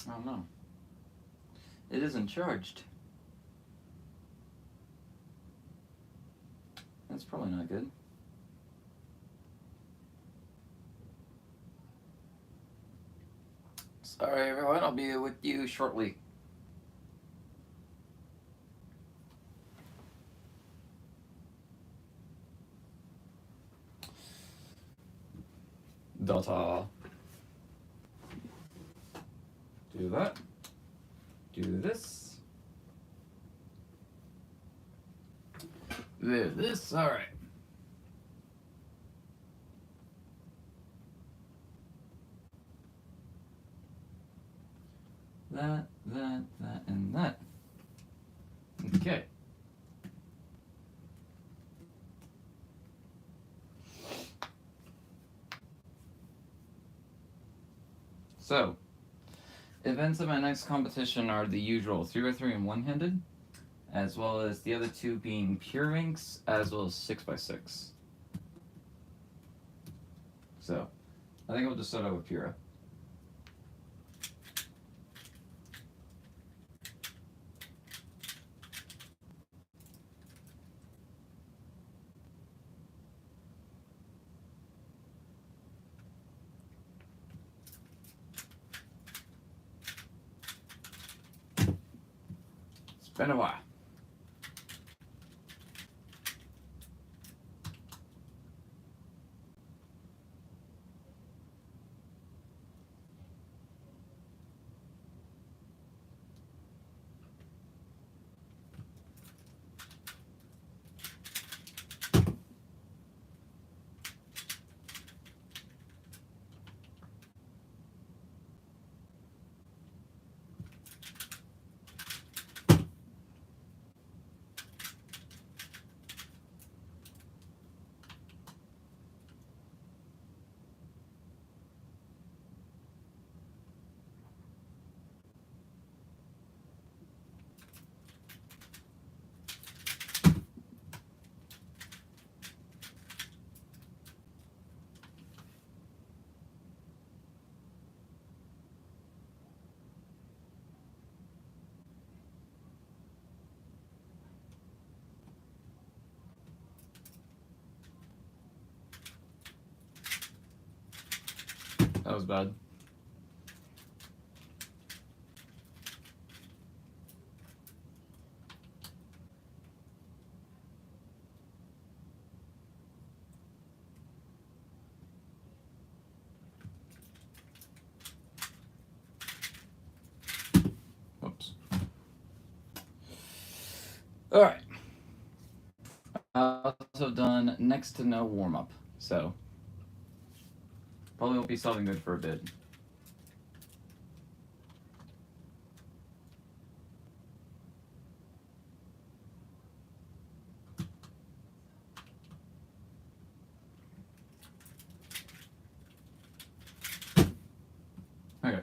Oh no. It isn't charged. That's probably not good. Sorry everyone, I'll be with you shortly. Data. Do that. Do this. Do this. All right. That, and that. Okay. So, events of my next competition are the usual 3x3 and one-handed, as well as the other two being Pyraminx, as well as 6x6. So, I think I'll just start out with Pyra. It's been a while. That was bad. Whoops. All right. I've also done next to no warm-up, so probably won't be solving good for a bit. Okay.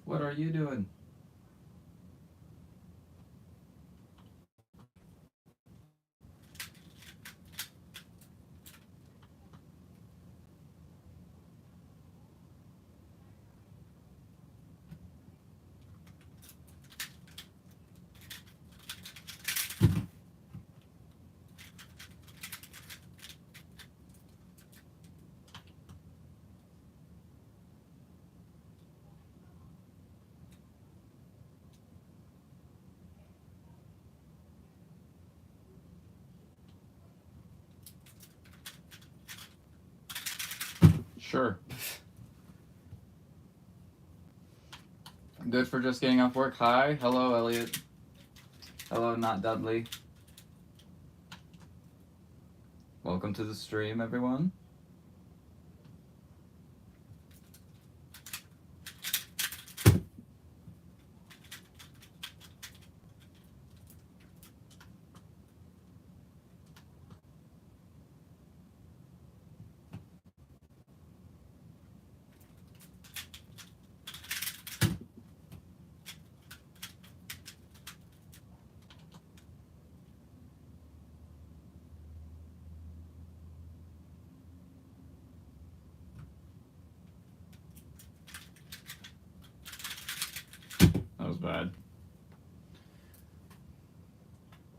What are you doing? Sure. Good for just getting off work. Hi. Hello, Elliot. Hello, not Dudley. Welcome to the stream, everyone.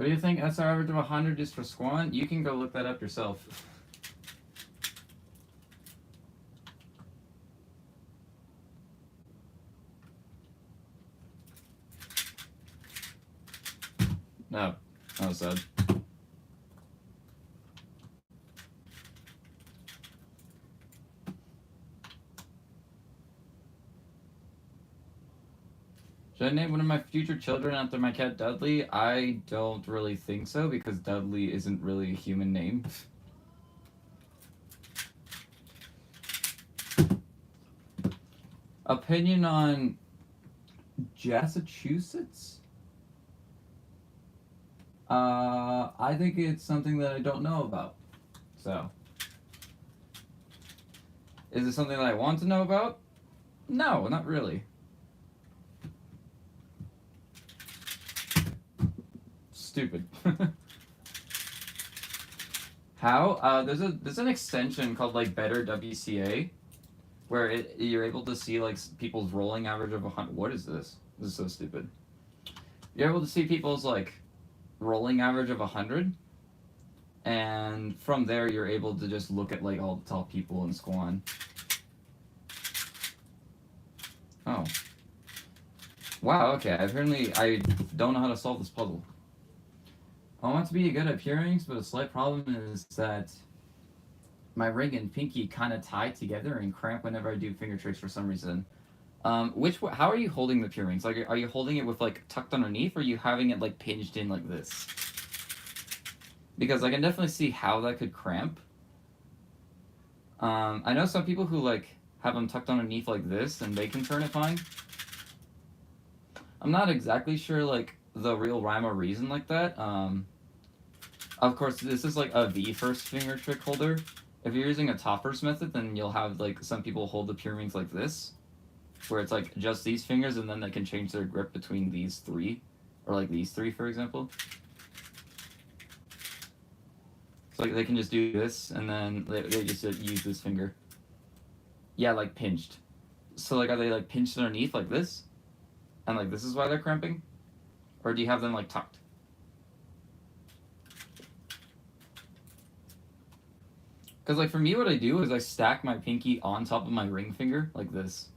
What do you think SR average of 100 is for Squan? You can go look that up yourself. No. That was sad. Should I name one of my future children after my cat Dudley? I don't really think so, because Dudley isn't really a human name. Opinion on Massachusetts? I think it's something that I don't know about. So, is it something that I want to know about? No, not really. Stupid. How? There's an extension called like Better WCA, where you're able to see like people's rolling average of 100. What is this? This is so stupid. You're able to see people's like rolling average of 100, and from there you're able to just look at like all the top people in Squan. Oh. Wow, okay. Apparently I don't know how to solve this puzzle. I want to be good at Pyraminx, but a slight problem is that my ring and pinky kind of tie together and cramp whenever I do finger tricks for some reason. How are you holding the Pyraminx? Like, are you holding it with like tucked underneath, or are you having it like pinched in like this? Because I can definitely see how that could cramp. I know some people who like have them tucked underneath like this, and they can turn it fine. I'm not exactly sure like the real rhyme or reason like that. Of course, this is like a V first finger trick holder. If you're using a top first method, then you'll have like some people hold the Pyraminx like this, where it's like just these fingers, and then they can change their grip between these three, or like these three, for example. So like they can just do this, and then they just use this finger. Yeah, like pinched. So like, are they like pinched underneath like this, and like this is why they're cramping, or do you have them like tucked? Because like for me, what I do is I stack my pinky on top of my ring finger like this.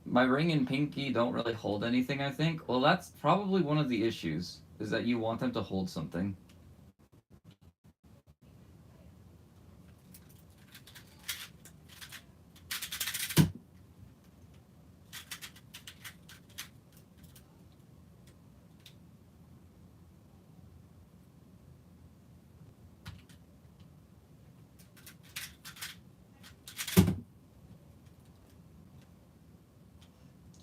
My ring and pinky don't really hold anything, I think. Well, that's probably one of the issues, is that you want them to hold something.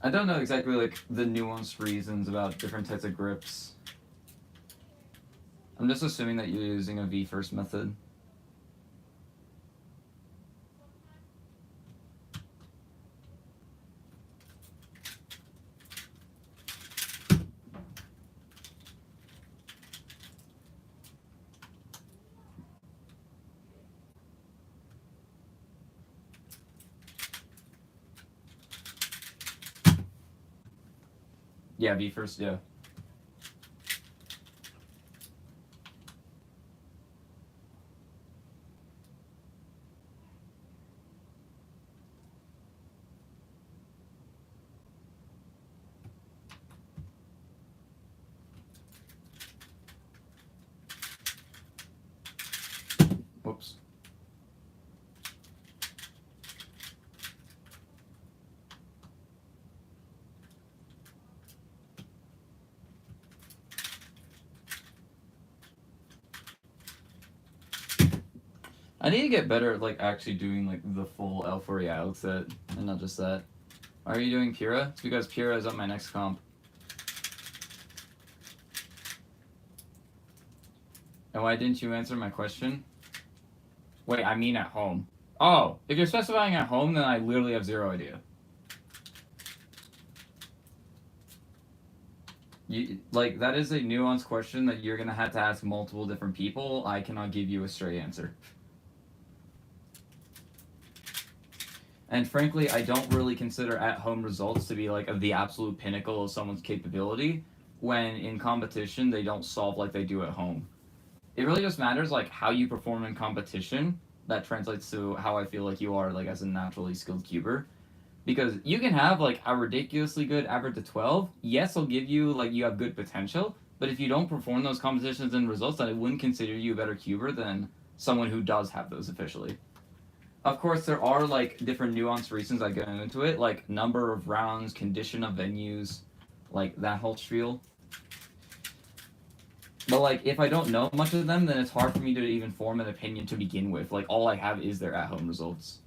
I don't know exactly like the nuanced reasons about different types of grips. I'm just assuming that you're using a V first method. Yeah, V first, yeah. Whoops. I need to get better at like actually doing like the full L4 Alex set, and not just that. Why are you doing Pura? It's because Pura is on my next comp. And why didn't you answer my question? Wait, I mean at home. Oh, if you're specifying at home, then I literally have zero idea. Like, that is a nuanced question that you're gonna have to ask multiple different people. I cannot give you a straight answer. And frankly, I don't really consider at-home results to be like of the absolute pinnacle of someone's capability. when in competition they don't solve like they do at home. It really just matters like how you perform in competition. That translates to how I feel like you are like as a naturally skilled cuber. Because you can have like a ridiculously good average of 12. Yes, I'll give you like you have good potential, but if you don't perform those competitions and results, then I wouldn't consider you a better cuber than someone who does have those officially. Of course, there are like different nuanced reasons I get into it, like number of rounds, condition of venues, like that whole spiel. But like, if I don't know much of them, then it's hard for me to even form an opinion to begin with. Like, all I have is their at-home results.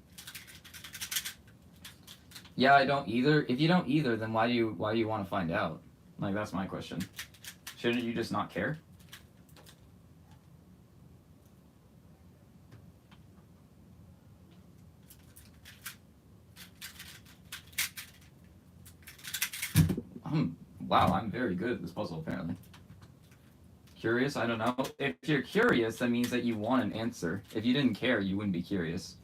Yeah, I don't either. If you don't either, then why do you want to find out? Like, that's my question. Shouldn't you just not care? Wow, I'm very good at this puzzle, apparently. Curious? I don't know. If you're curious, that means that you want an answer. If you didn't care, you wouldn't be curious.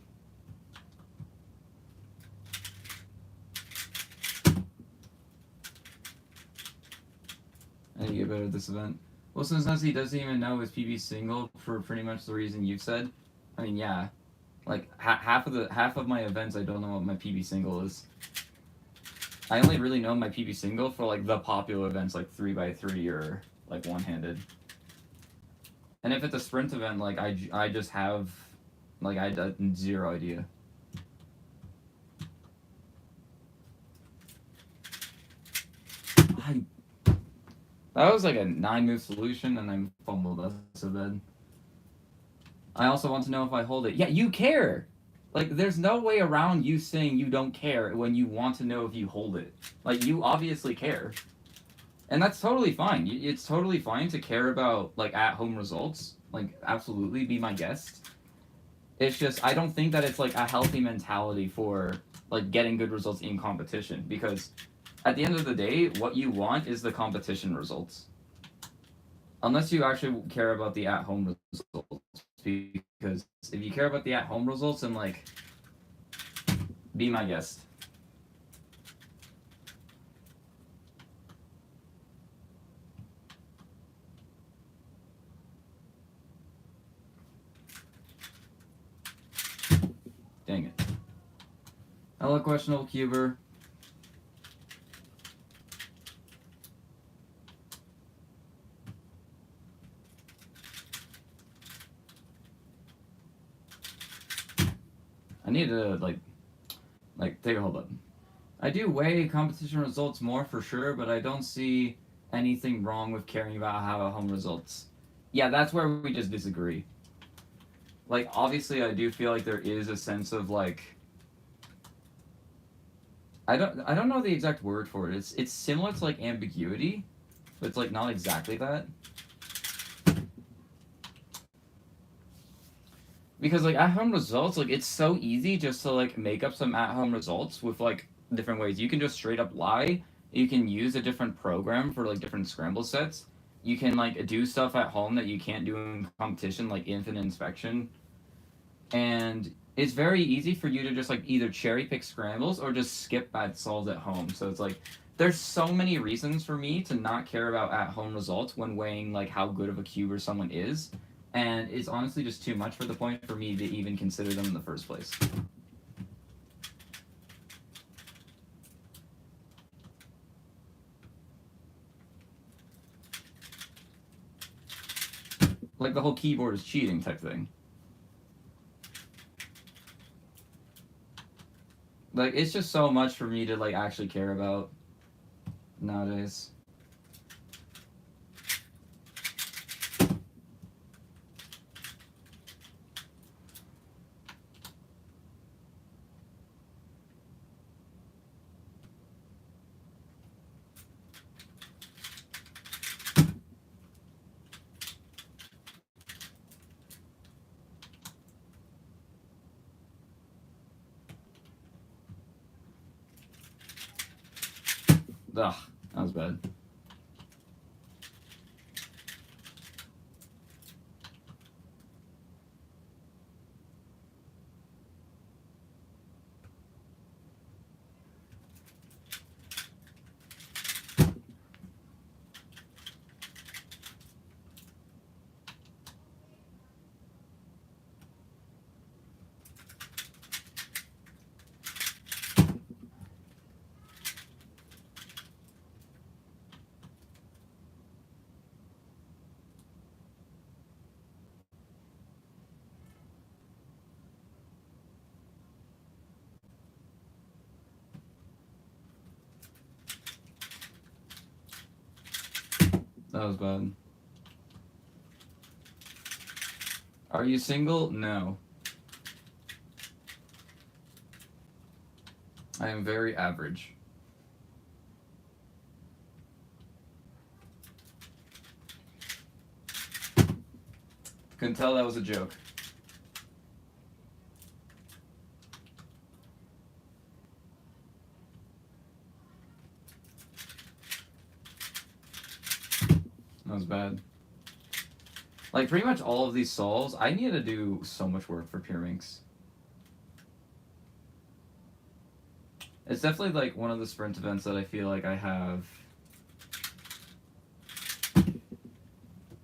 I need to get better at this event. Well, since he doesn't even know his PB single for pretty much the reason you've said, I mean, yeah. Like, half of my events, I don't know what my PB single is. I only really know my PB single for, like, the popular events, like 3x3 or, like, one-handed. And if it's a sprint event, like, I just have, like, I have zero idea. That was, like, a 9-move solution, and I fumbled us so bad. I also want to know if I hold it. Yeah, you care! Like, there's no way around you saying you don't care when you want to know if you hold it. Like, you obviously care. And that's totally fine. It's totally fine to care about, like, at-home results. Like, absolutely, be my guest. It's just, I don't think that it's, like, a healthy mentality for, like, getting good results in competition. Because at the end of the day, what you want is the competition results. Unless you actually care about the at-home results. Because if you care about the at-home results, then, like, be my guest. Dang it. Hello, questionable cuber. I need to, like, take a hold up. I do weigh competition results more for sure, but I don't see anything wrong with caring about how home results. Yeah, that's where we just disagree. Like, obviously, I do feel like there is a sense of, like, I don't know the exact word for it. It's similar to, like, ambiguity, but it's, like, not exactly that. Because, like, at-home results, like, it's so easy just to, like, make up some at-home results with, like, different ways. You can just straight up lie. You can use a different program for, like, different scramble sets. You can, like, do stuff at home that you can't do in competition, like infinite inspection. And it's very easy for you to just, like, either cherry pick scrambles or just skip bad solves at home. So it's, like, there's so many reasons for me to not care about at-home results when weighing, like, how good of a cuber someone is. And it's honestly just too much for the point for me to even consider them in the first place. Like the whole keyboard is cheating type thing. Like, it's just so much for me to, like, actually care about nowadays. Ugh, that was bad. That was bad. Are you single? No. I am very average. Couldn't tell that was a joke. That was bad. Like, pretty much all of these solves, I need to do so much work for Pyraminx. It's definitely, like, one of the sprint events that I feel like I have...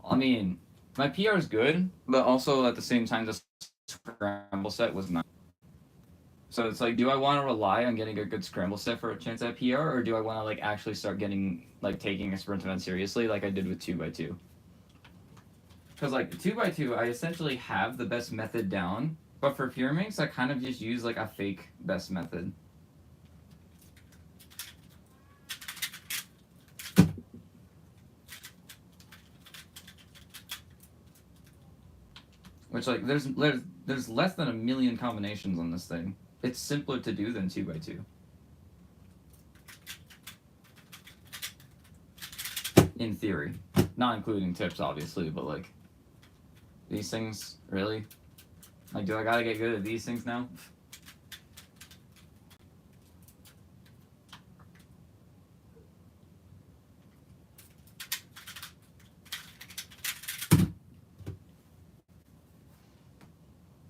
I mean, my PR is good, but also at the same time, the scramble set was not. So it's like, do I want to rely on getting a good scramble set for a chance at PR, or do I want to, like, actually start getting, like, taking a sprint event seriously like I did with 2x2? Because, like, 2x2, I essentially have the best method down, but for Pyraminx, I kind of just use, like, a fake best method. Which, like, there's less than a million combinations on this thing. It's simpler to do than 2x2. In theory. Not including tips, obviously, but, like, these things, really? Like, do I gotta get good at these things now?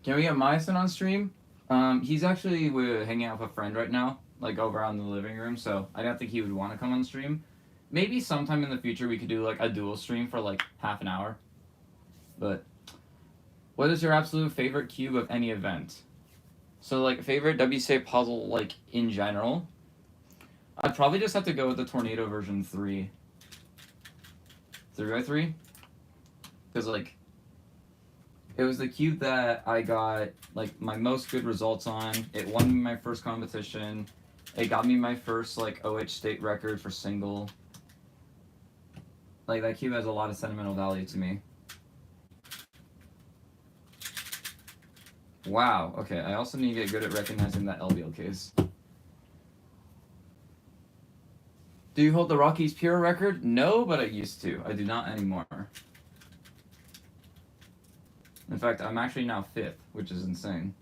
Can we get Myosin on stream? He's actually hanging out with a friend right now, like over on the living room, so I don't think he would want to come on stream. Maybe sometime in the future we could do like a dual stream for like half an hour. But what is your absolute favorite cube of any event? So like favorite WCA puzzle like in general? I'd probably just have to go with the Tornado version 3. 3x3? Because like it was the cube that I got like my most good results on. It won me my first competition. It got me my first like OH state record for single. Like that cube has a lot of sentimental value to me. Wow, okay, I also need to get good at recognizing that LBL case. Do you hold the Rockies Pure record? No, but I used to. I do not anymore. In fact, I'm actually now 5th, which is insane.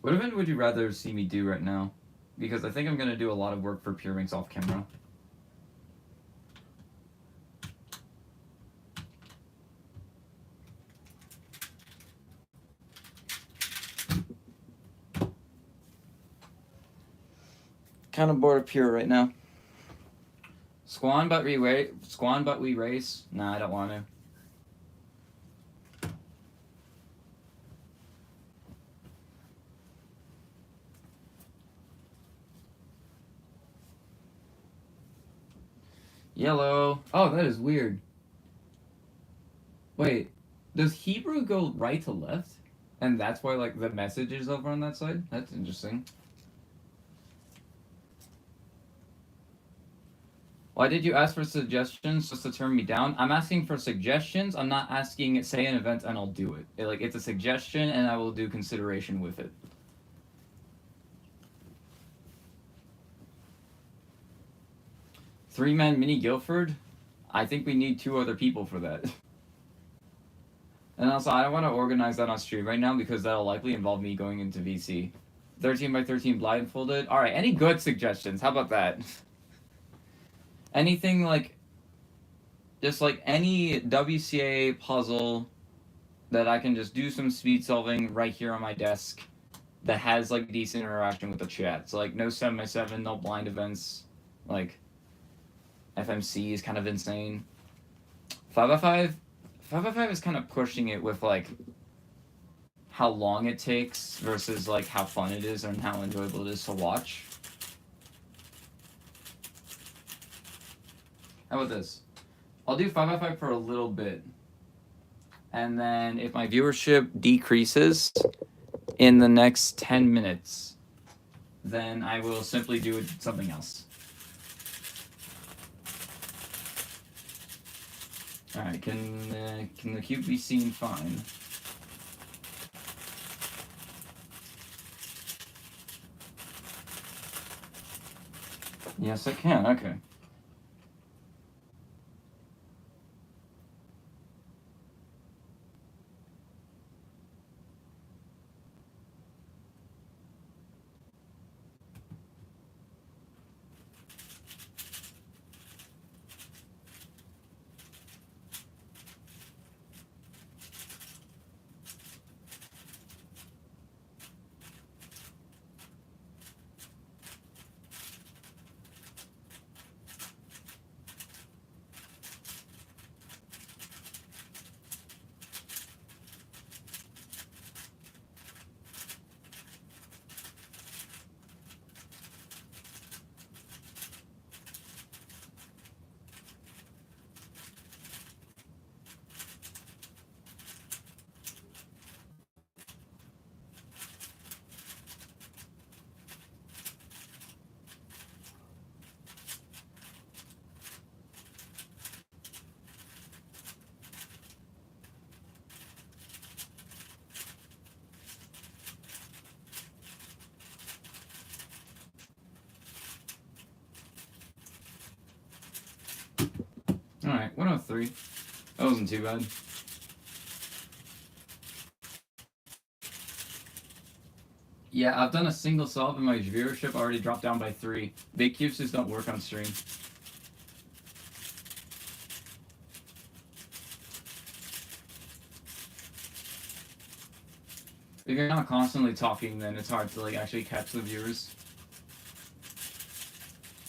What event would you rather see me do right now? Because I think I'm going to do a lot of work for Pyraminx off camera. Kind of bored of Pure right now. Squan but we race? Nah, I don't want to. Yellow. Oh, that is weird. Wait, does Hebrew go right to left? And that's why, like, the message is over on that side? That's interesting. Why did you ask for suggestions just to turn me down? I'm asking for suggestions. I'm not asking, say an event and I'll do it. Like, it's a suggestion and I will do consideration with it. Three-man mini Guilford? I think we need 2 other people for that. And also, I don't want to organize that on stream right now because that'll likely involve me going into VC. 13 by 13 blindfolded. All right, any good suggestions? How about that? Anything like, just like any WCA puzzle that I can just do some speed solving right here on my desk that has like decent interaction with the chat. So like no 7x7, no blind events, like FMC is kind of insane. 5x5 is kind of pushing it with like how long it takes versus like how fun it is and how enjoyable it is to watch. How about this? I'll do 5x5 for a little bit. And then if my viewership decreases in the next 10 minutes, then I will simply do something else. All right, can the cube be seen fine? Yes, I can. Okay. All right, 103. That wasn't too bad. Yeah, I've done a single solve and my viewership already dropped down by 3. Big cubes just don't work on stream. If you're not constantly talking, then it's hard to like actually catch the viewers.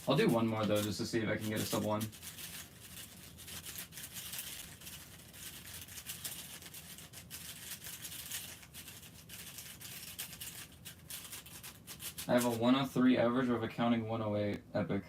I'll do one more though, just to see if I can get a sub 1. I have a 103 average of accounting 108 epic.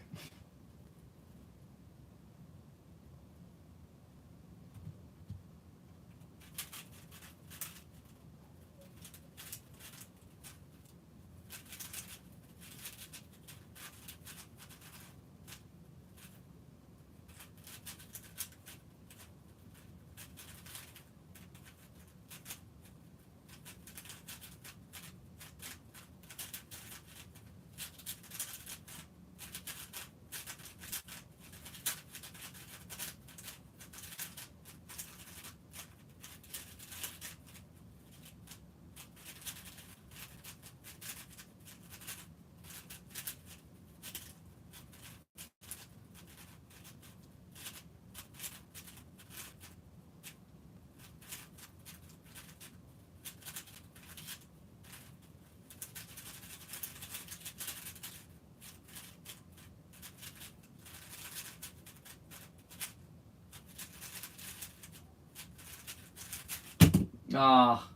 Ah,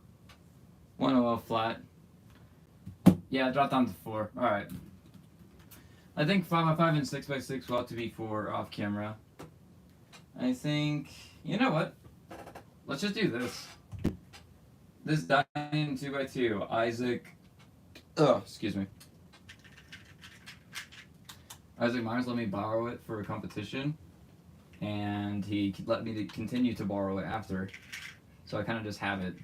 100 flat. Yeah, it dropped down to 4. Alright. I think 5x5 and 6x6 will have to be 4 off camera. I think, you know what? Let's just do this. This dining 2x2, Isaac. Excuse me. Isaac Myers let me borrow it for a competition, and he let me continue to borrow it after. So I kind of just have it.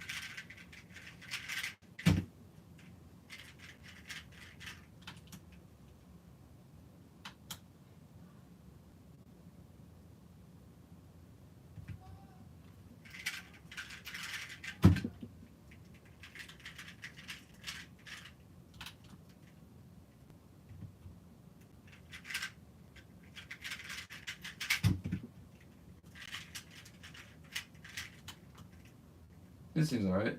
This seems alright.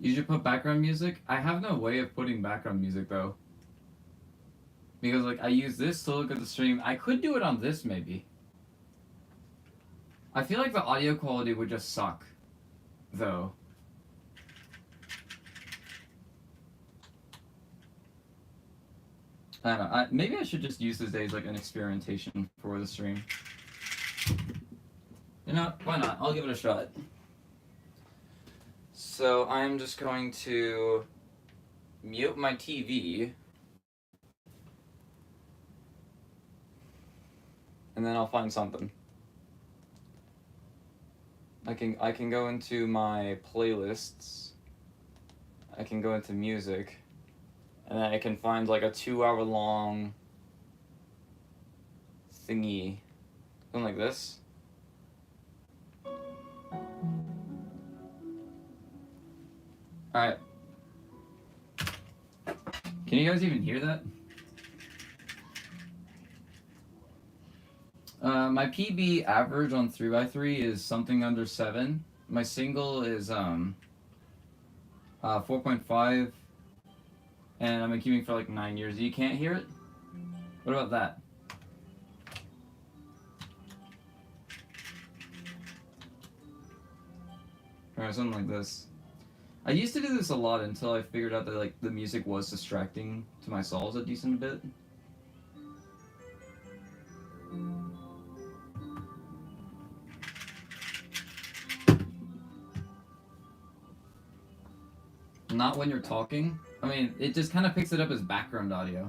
You should put background music. I have no way of putting background music though. Because like I use this to look at the stream. I could do it on this maybe. I feel like the audio quality would just suck, though. I don't know. Maybe I should just use this day as like an experimentation for the stream. You know, why not? I'll give it a shot. So I'm just going to mute my TV. And then I'll find something. I can go into my playlists. I can go into music. And then I can find like a 2-hour long thingy. Something like this. Alright. Can you guys even hear that? My PB average on 3x3 is something under 7. My single is 4.5, and I've been keeping for like 9 years. You can't hear it? What about that? Alright, something like this. I used to do this a lot until I figured out that like the music was distracting to my solves a decent bit. Not when you're talking. I mean, it just kind of picks it up as background audio.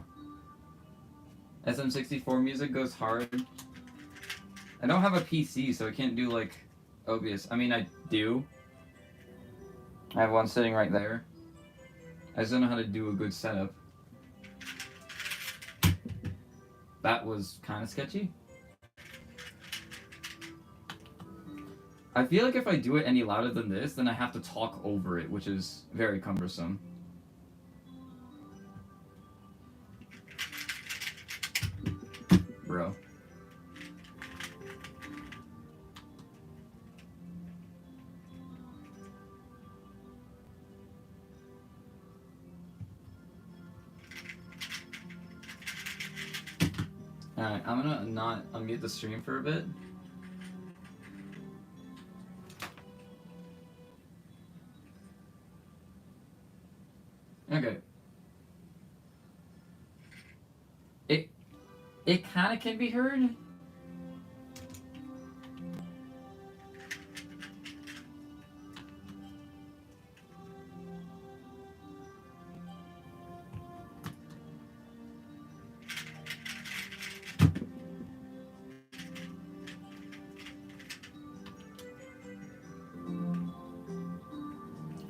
SM64 music goes hard. I don't have a PC, so I can't do like obvious. I mean, I do. I have one sitting right there. I just don't know how to do a good setup. That was kind of sketchy. I feel like if I do it any louder than this, then I have to talk over it, which is very cumbersome. Bro. Alright, I'm gonna not unmute the stream for a bit. Okay. It kind of can be heard.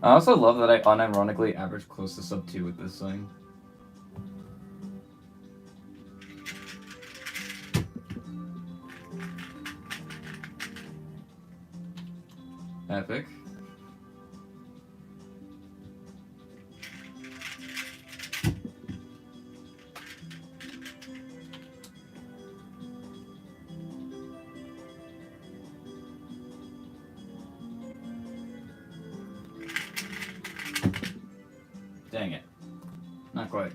I also love that I unironically average close to sub 2 with this thing. Epic. Dang it. Not quite.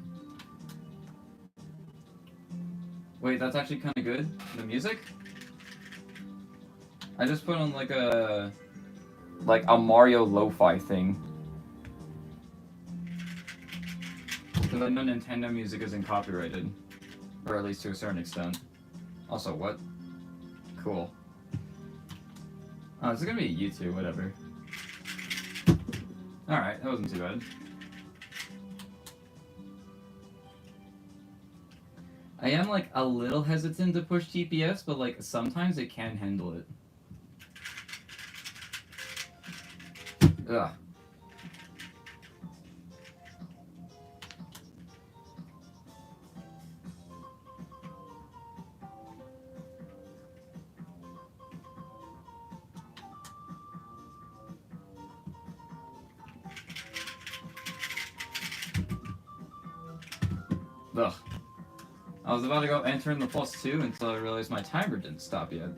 Wait, that's actually kind of good? The music? I just put on like a Mario lo-fi thing. Because I know Nintendo music isn't copyrighted. Or at least to a certain extent. Also, what? Cool. Oh, this is gonna be a YouTube, whatever. Alright, that wasn't too bad. I am like a little hesitant to push TPS, but like sometimes it can handle it. Ugh. Ugh. I was about to go enter in the +2 until I realized my timer didn't stop yet.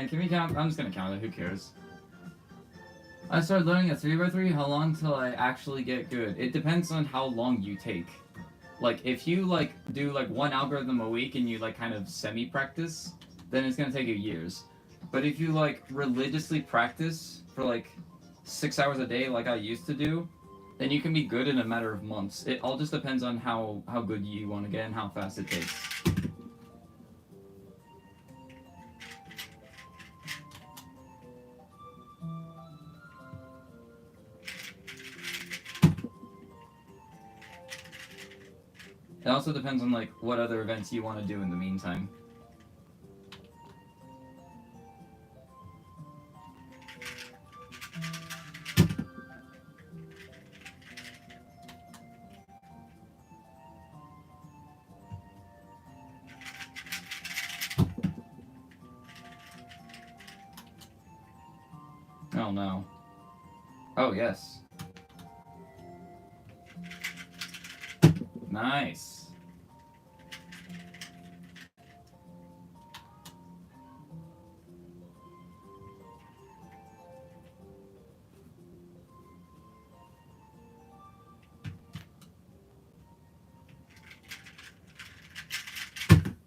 Can we count? I'm just gonna count it, who cares? I started learning a 3x3, how long till I actually get good? It depends on how long you take. Like, if you, like, do, like, one algorithm a week and you, like, kind of semi-practice, then it's gonna take you years. But if you, like, religiously practice for, like, 6 hours a day like I used to do, then you can be good in a matter of months. It all just depends on how good you want to get and how fast it takes. It also depends on, like, what other events you want to do in the meantime. Oh no. Oh yes. Nice.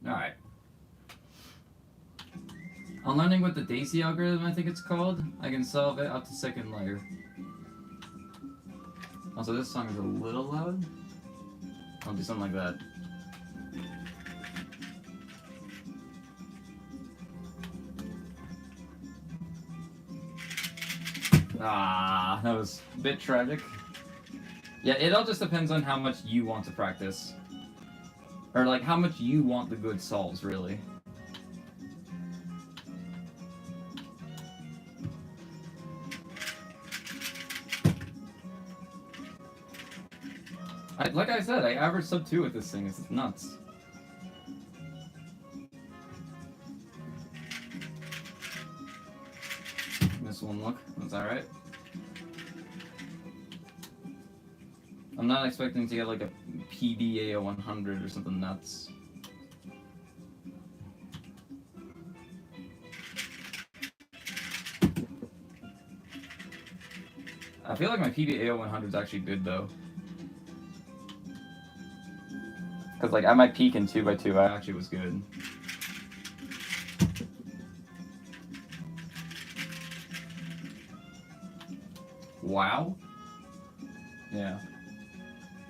Alright. On learning with the Daisy algorithm, I think it's called, I can solve it up to second layer. Also, this song is a little loud. I'll do something like that. Ah, that was a bit tragic. Yeah, it all just depends on how much you want to practice. Or, like, how much you want the good solves, really. Like I said, I averaged sub 2 with this thing. It's nuts. This one look. Was that right? I'm not expecting to get like a PBA 100 or something nuts. I feel like my PBA 100 is actually good though. Because like at my peak in 2x2, I actually was good. Wow. Yeah.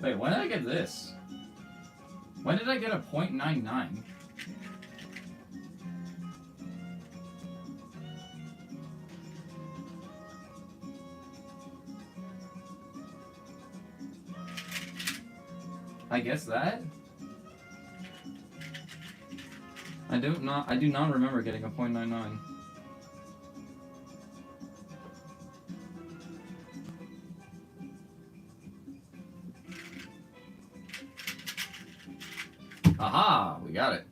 Wait, when did I get this? When did I get a .99? I guess that? I do not remember getting a .99. Aha! We got it.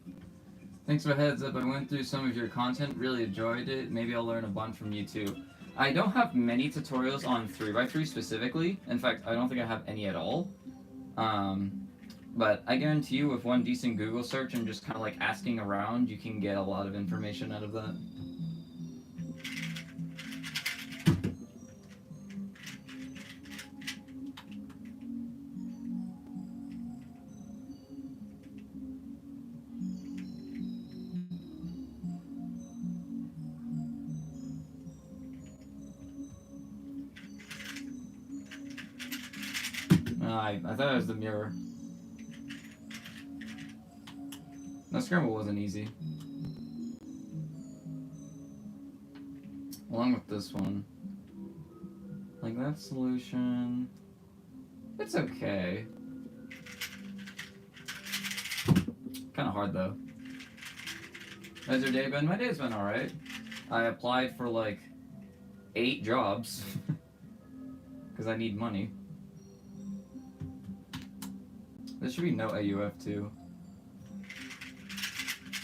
Thanks for the heads up. I went through some of your content, really enjoyed it. Maybe I'll learn a bunch from you too. I don't have many tutorials on 3x3 specifically. In fact, I don't think I have any at all. But I guarantee you with one decent Google search and just kind of like asking around, you can get a lot of information out of that. I thought it was the mirror. The scramble wasn't easy. Along with this one. Like that solution. It's okay. Kinda hard though. How's your day been? My day's been alright. I applied for like 8 jobs. Because I need money. There should be no AUF too.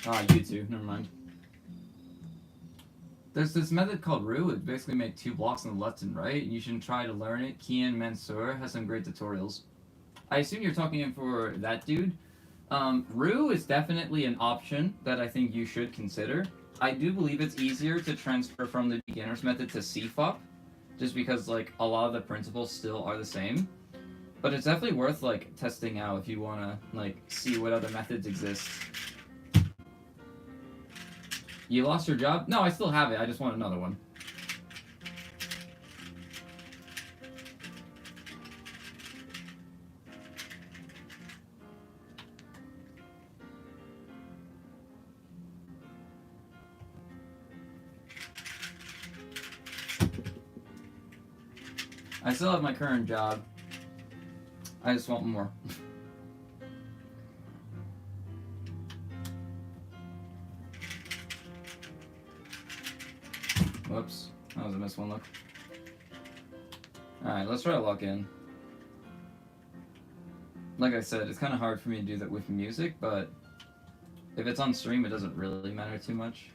Ah, U2, never mind. There's this method called Roux. It basically makes 2 blocks on the left and right. You should try to learn it. Kian Mansour has some great tutorials. I assume you're talking for that dude. Roux is definitely an option that I think you should consider. I do believe it's easier to transfer from the beginner's method to CFOP, just because like a lot of the principles still are the same. But it's definitely worth like testing out if you wanna like see what other methods exist. You lost your job? No, I still have it. I just want another one. I still have my current job. I just want more. Whoops. That was a miss one look. Alright, let's try to lock in. Like I said, it's kind of hard for me to do that with music, but if it's on stream, it doesn't really matter too much.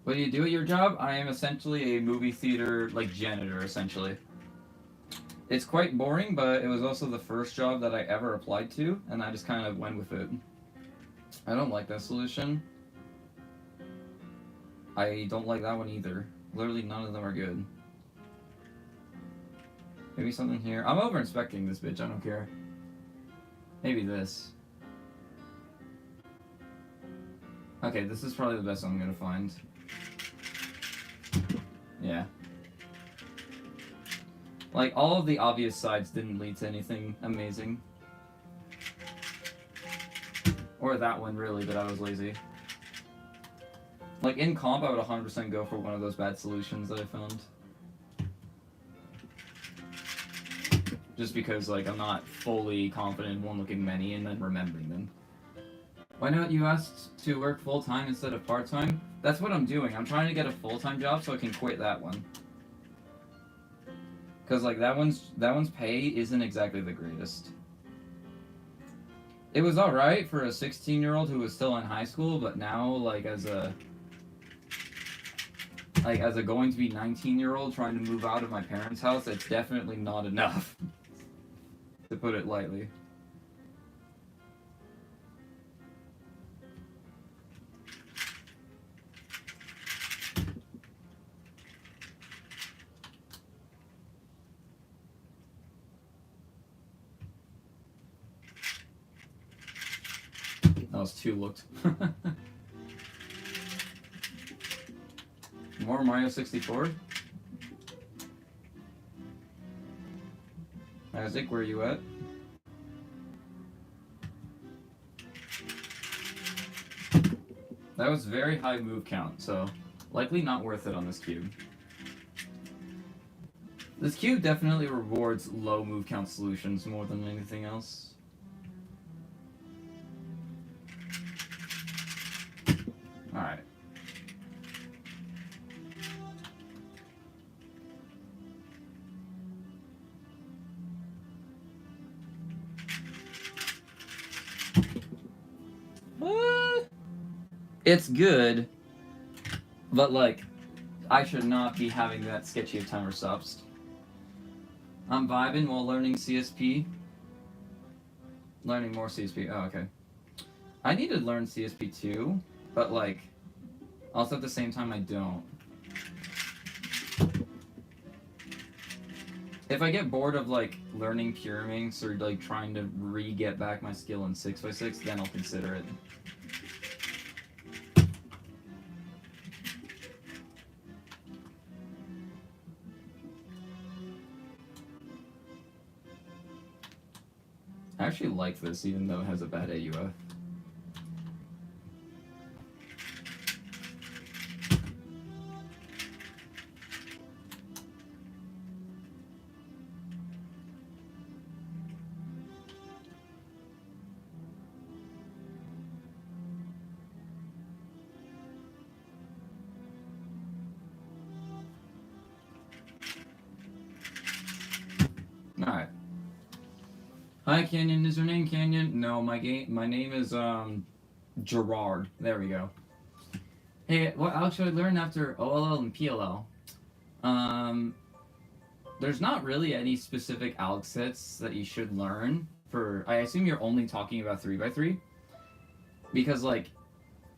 What do you do at your job? I am essentially a movie theater, like, janitor, essentially. It's quite boring, but it was also the first job that I ever applied to, and I just kind of went with it. I don't like that solution. I don't like that one either. Literally none of them are good. Maybe something here. I'm over-inspecting this bitch, I don't care. Maybe this. Okay, this is probably the best I'm gonna find. Yeah. Like, all of the obvious sides didn't lead to anything amazing. Or that one, really, but I was lazy. Like, in comp, I would 100% go for one of those bad solutions that I found. Just because, like, I'm not fully confident in one-looking many and then remembering them. Why not? You asked to work full-time instead of part-time? That's what I'm doing. I'm trying to get a full-time job so I can quit that one. Because, like, that one's pay isn't exactly the greatest. It was alright for a 16-year-old who was still in high school, but now, like, as a going to be 19-year-old trying to move out of my parents' house, it's definitely not enough. To put it lightly. That was 2 looked. More Mario 64? Isaac, where are you at? That was very high move count, so likely not worth it on this cube. This cube definitely rewards low move count solutions more than anything else. Alright. It's good, but like, I should not be having that sketchy of timer stops. I'm vibing while learning CSP. Learning more CSP. Oh, okay. I need to learn CSP too, but like, also at the same time I don't. If I get bored of like learning Pyraminx or like trying to re-get back my skill in 6x6, then I'll consider it. I actually like this, even though it has a bad AUF. Hi, Canyon. Is your name Canyon? No, my name is Gerard. There we go. Hey, what else should I learn after OLL and PLL? Um, there's not really any specific alg sets that you should learn for. I assume you're only talking about 3x3 because like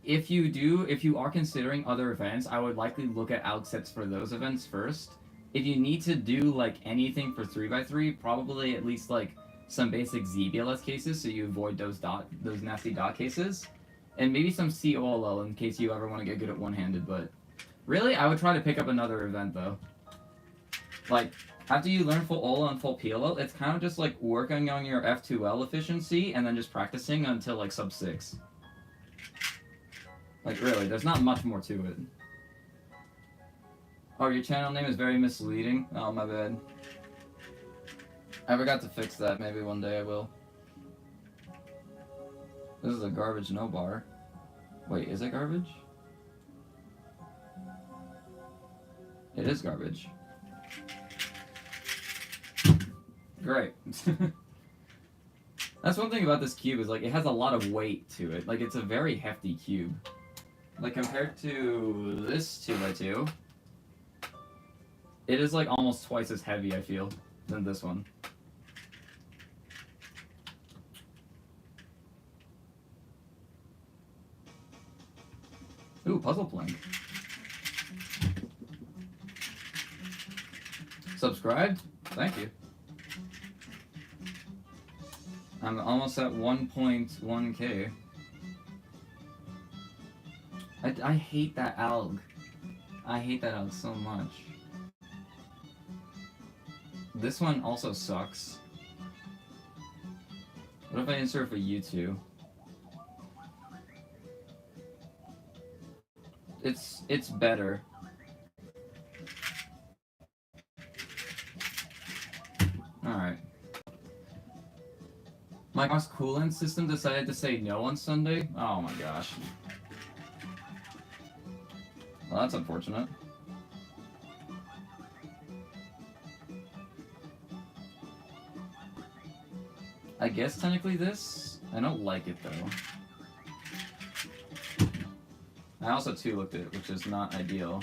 if you are considering other events, I would likely look at alg sets for those events first. If you need to do like anything for 3x3, probably at least like some basic ZBLS cases so you avoid those nasty dot cases, and maybe some COLL in case you ever want to get good at one-handed. But really, I would try to pick up another event though. Like after you learn full OLL and full PLL, it's kind of just like working on your F2L efficiency and then just practicing until like sub 6. Like really, there's not much more to it. Oh, your channel name is very misleading. Oh, my bad. I forgot to fix that. Maybe one day I will. This is a garbage no bar. Wait, is it garbage? It is garbage. Great. That's one thing about this cube is like it has a lot of weight to it. Like it's a very hefty cube. Like compared to this 2x2, it is like almost twice as heavy, I feel, than this one. Ooh, puzzle plank. Subscribed? Thank you. I'm almost at 1.1k. I hate that alg. I hate that alg so much. This one also sucks. What if I insert for U2? It's better. Alright. My cross coolant system decided to say no on Sunday? Oh my gosh. Well, that's unfortunate. I guess technically this? I don't like it though. I also too looked at it, which is not ideal.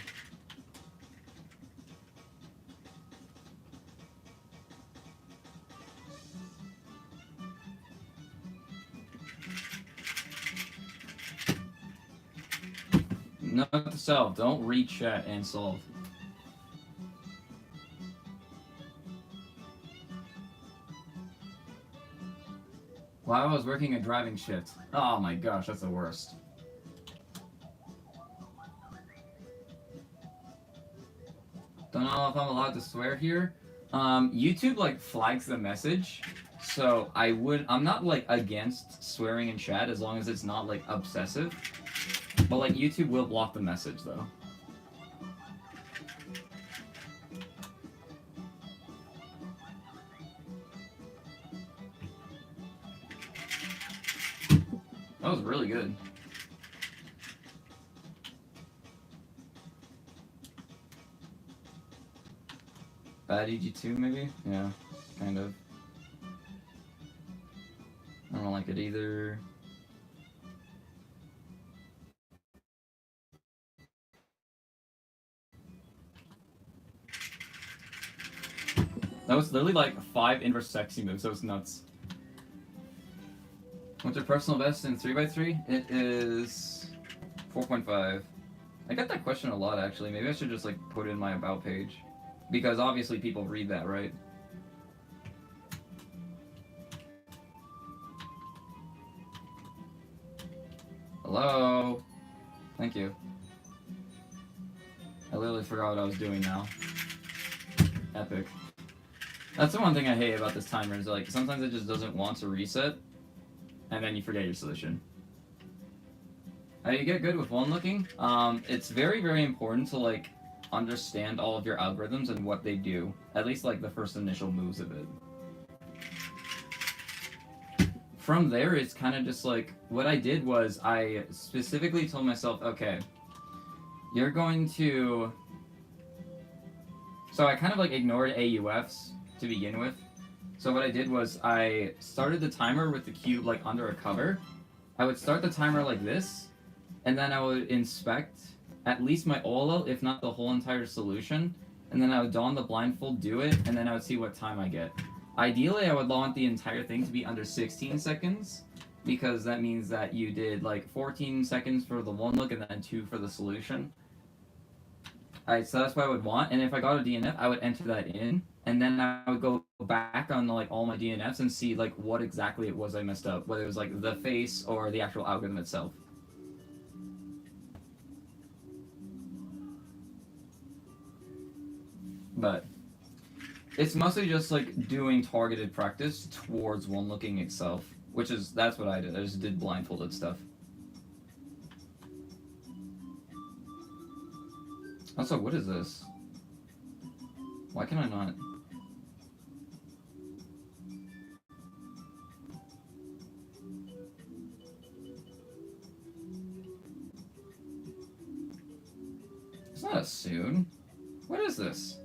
Note to self, don't read chat and solve. While I was working a driving shift. Oh my gosh, that's the worst. Don't know if I'm allowed to swear here. YouTube like flags the message, so I'm not like against swearing in chat as long as it's not like obsessive. But like YouTube will block the message though. That was really good. Bad EG2 maybe? Yeah, kind of. I don't like it either. That was literally like 5 inverse sexy moves, that was nuts. What's your personal best in 3x3? It is 4.5. I get that question a lot actually. Maybe I should just like put it in my about page. Because obviously people read that, right? Hello? Thank you. I literally forgot what I was doing now. Epic. That's the one thing I hate about this timer is like sometimes it just doesn't want to reset and then you forget your solution. How do you get good with one looking? It's very, very important to like understand all of your algorithms and what they do. At least like the first initial moves of it. From there, it's kind of just like, what I did was I specifically told myself, okay, you're going to... So I kind of like ignored AUFs to begin with. So what I did was I started the timer with the cube like under a cover. I would start the timer like this, and then I would inspect at least my OLO, if not the whole entire solution, and then I would don the blindfold, do it, and then I would see what time I get. Ideally, I would want the entire thing to be under 16 seconds, because that means that you did like 14 seconds for the one look and then 2 for the solution. Alright, so that's what I would want, and if I got a DNF, I would enter that in, and then I would go back on like all my DNFs and see like what exactly it was I messed up, whether it was like the face or the actual algorithm itself. But it's mostly just like doing targeted practice towards one looking itself, that's what I did. I just did blindfolded stuff. Also, what is this? Why can I not? It's not a soon. What is this?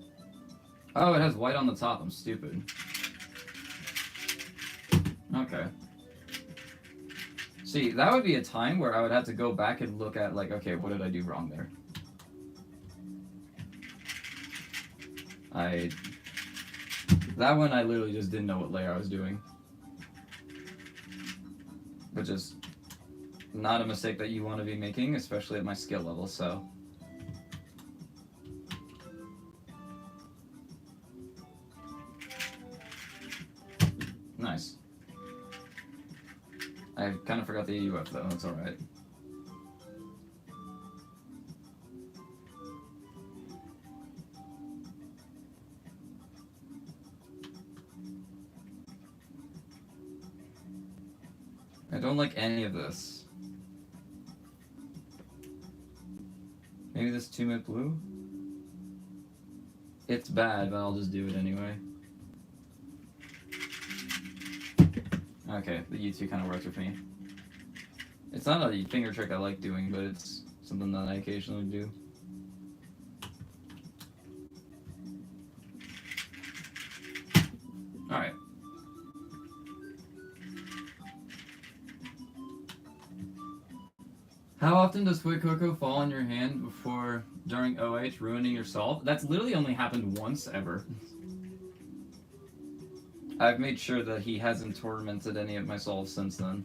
Oh, it has white on the top. I'm stupid. Okay. See, that would be a time where I would have to go back and look at, like, okay, what did I do wrong there? That one I literally just didn't know what layer I was doing. Which is not a mistake that you want to be making, especially at my skill level, so... Nice. I kind of forgot the AUF though, that's alright. I don't like any of this. Maybe this 2-minute blue? It's bad, but I'll just do it anyway. Okay, the U2 kind of works with me. It's not a finger trick I like doing, but it's something that I occasionally do. Alright. How often does Fuecoco fall on your hand during OH, ruining your solve? That's literally only happened once ever. I've made sure that he hasn't tormented any of my solves since then.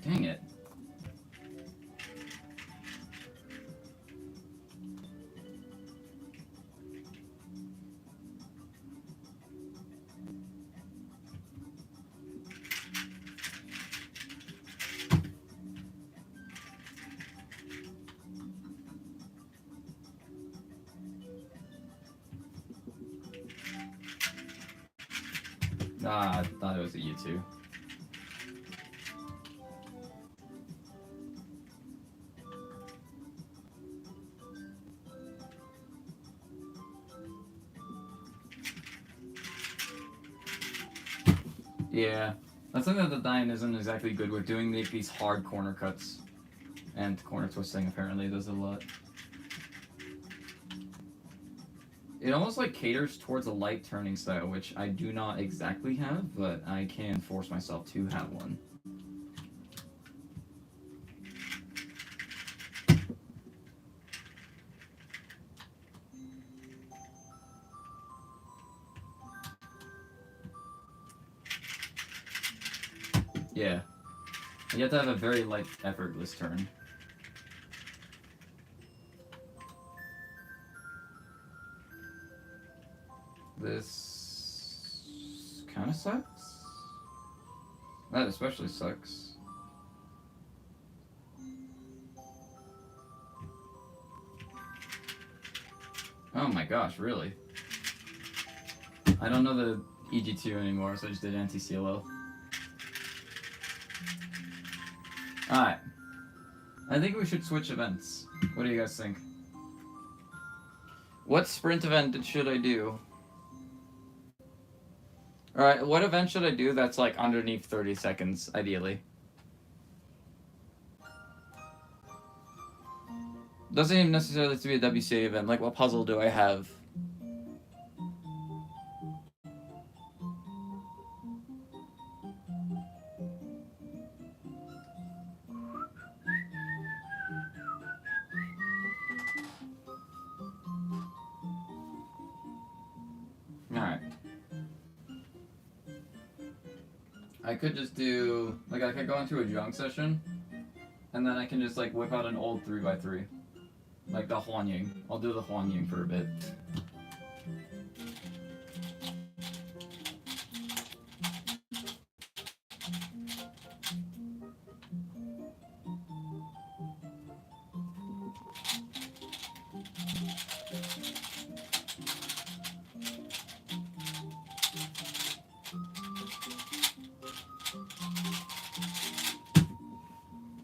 Dang it. Ah, I thought it was a U2. Yeah, that's something that the Dian isn't exactly good with doing, these hard corner cuts. And corner twisting apparently does a lot. It almost like caters towards a light turning style, which I do not exactly have, but I can force myself to have one. Yeah. You have to have a very light, effortless turn. This kind of sucks. That especially sucks. Oh my gosh, really? I don't know the EG2 anymore, so I just did anti-CLL. Alright. I think we should switch events. What do you guys think? What sprint event should I do? Alright, what event should I do that's like underneath 30 seconds, ideally? Doesn't even necessarily have to be a WCA event. Like, what puzzle do I have? I could just do, like, I could go into a junk session, and then I can just, like, whip out an old 3x3. Like the Huanying. I'll do the Huanying for a bit.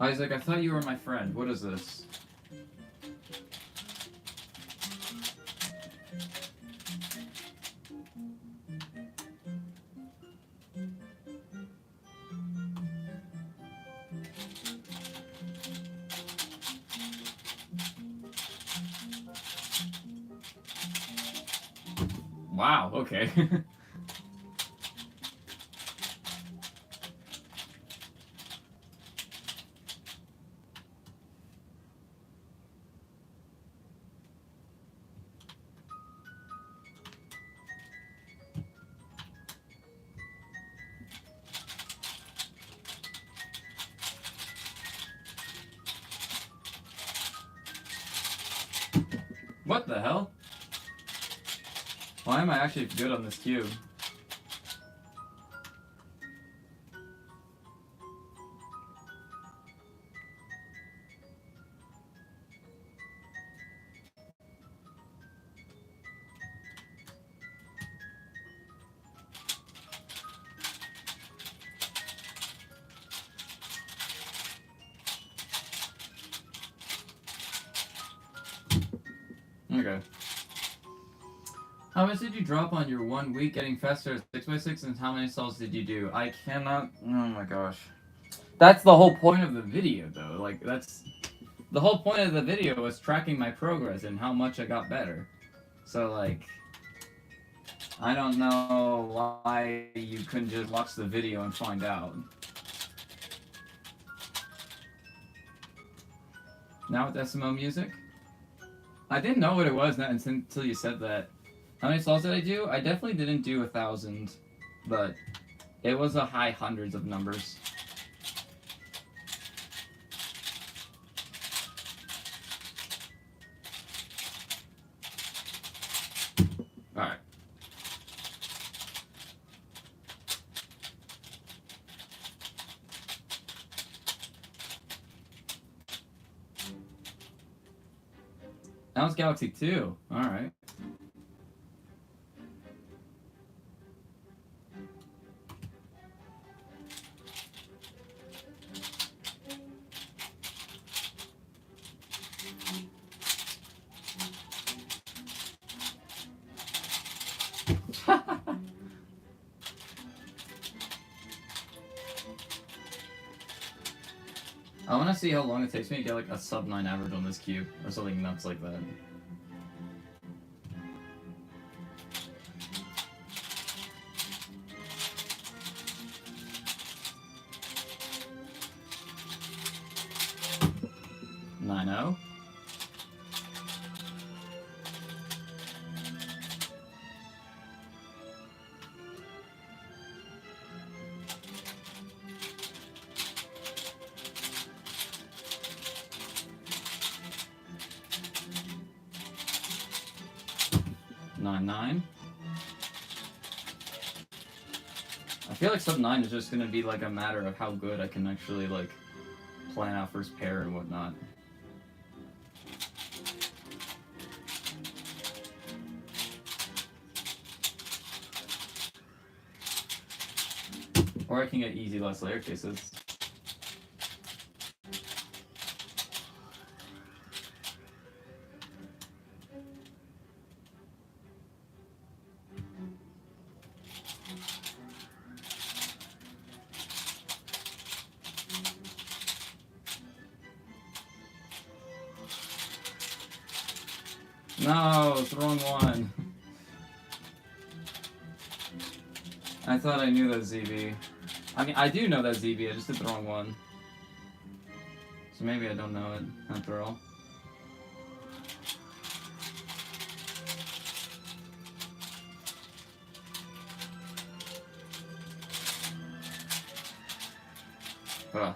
Isaac, I thought you were my friend. What is this? Wow, okay. What the hell? Why am I actually good on this cube? Okay. How much did you drop on your 1 week getting faster at 6x6, and how many solves did you do? I cannot. Oh my gosh. That's the whole point of the video, though. Like, that's. The whole point of the video was tracking my progress and how much I got better. So, like. I don't know why you couldn't just watch the video and find out. Now with SMO music? I didn't know what it was until you said that. How many solves did I do? I definitely didn't do 1,000, but it was a high hundreds of numbers. Alright. That was Galaxy 2. Alright. I want to see how long it takes me to get like a sub 9 average on this cube, or something nuts like that. Nine oh. Nine. I feel like sub 9 is just gonna be like a matter of how good I can actually like plan out first pair and whatnot. Or I can get easy less layer cases. No, it's the wrong one. I thought I knew that ZB. I mean, I do know that ZB, I just did the wrong one. So maybe I don't know it, after all. Ugh.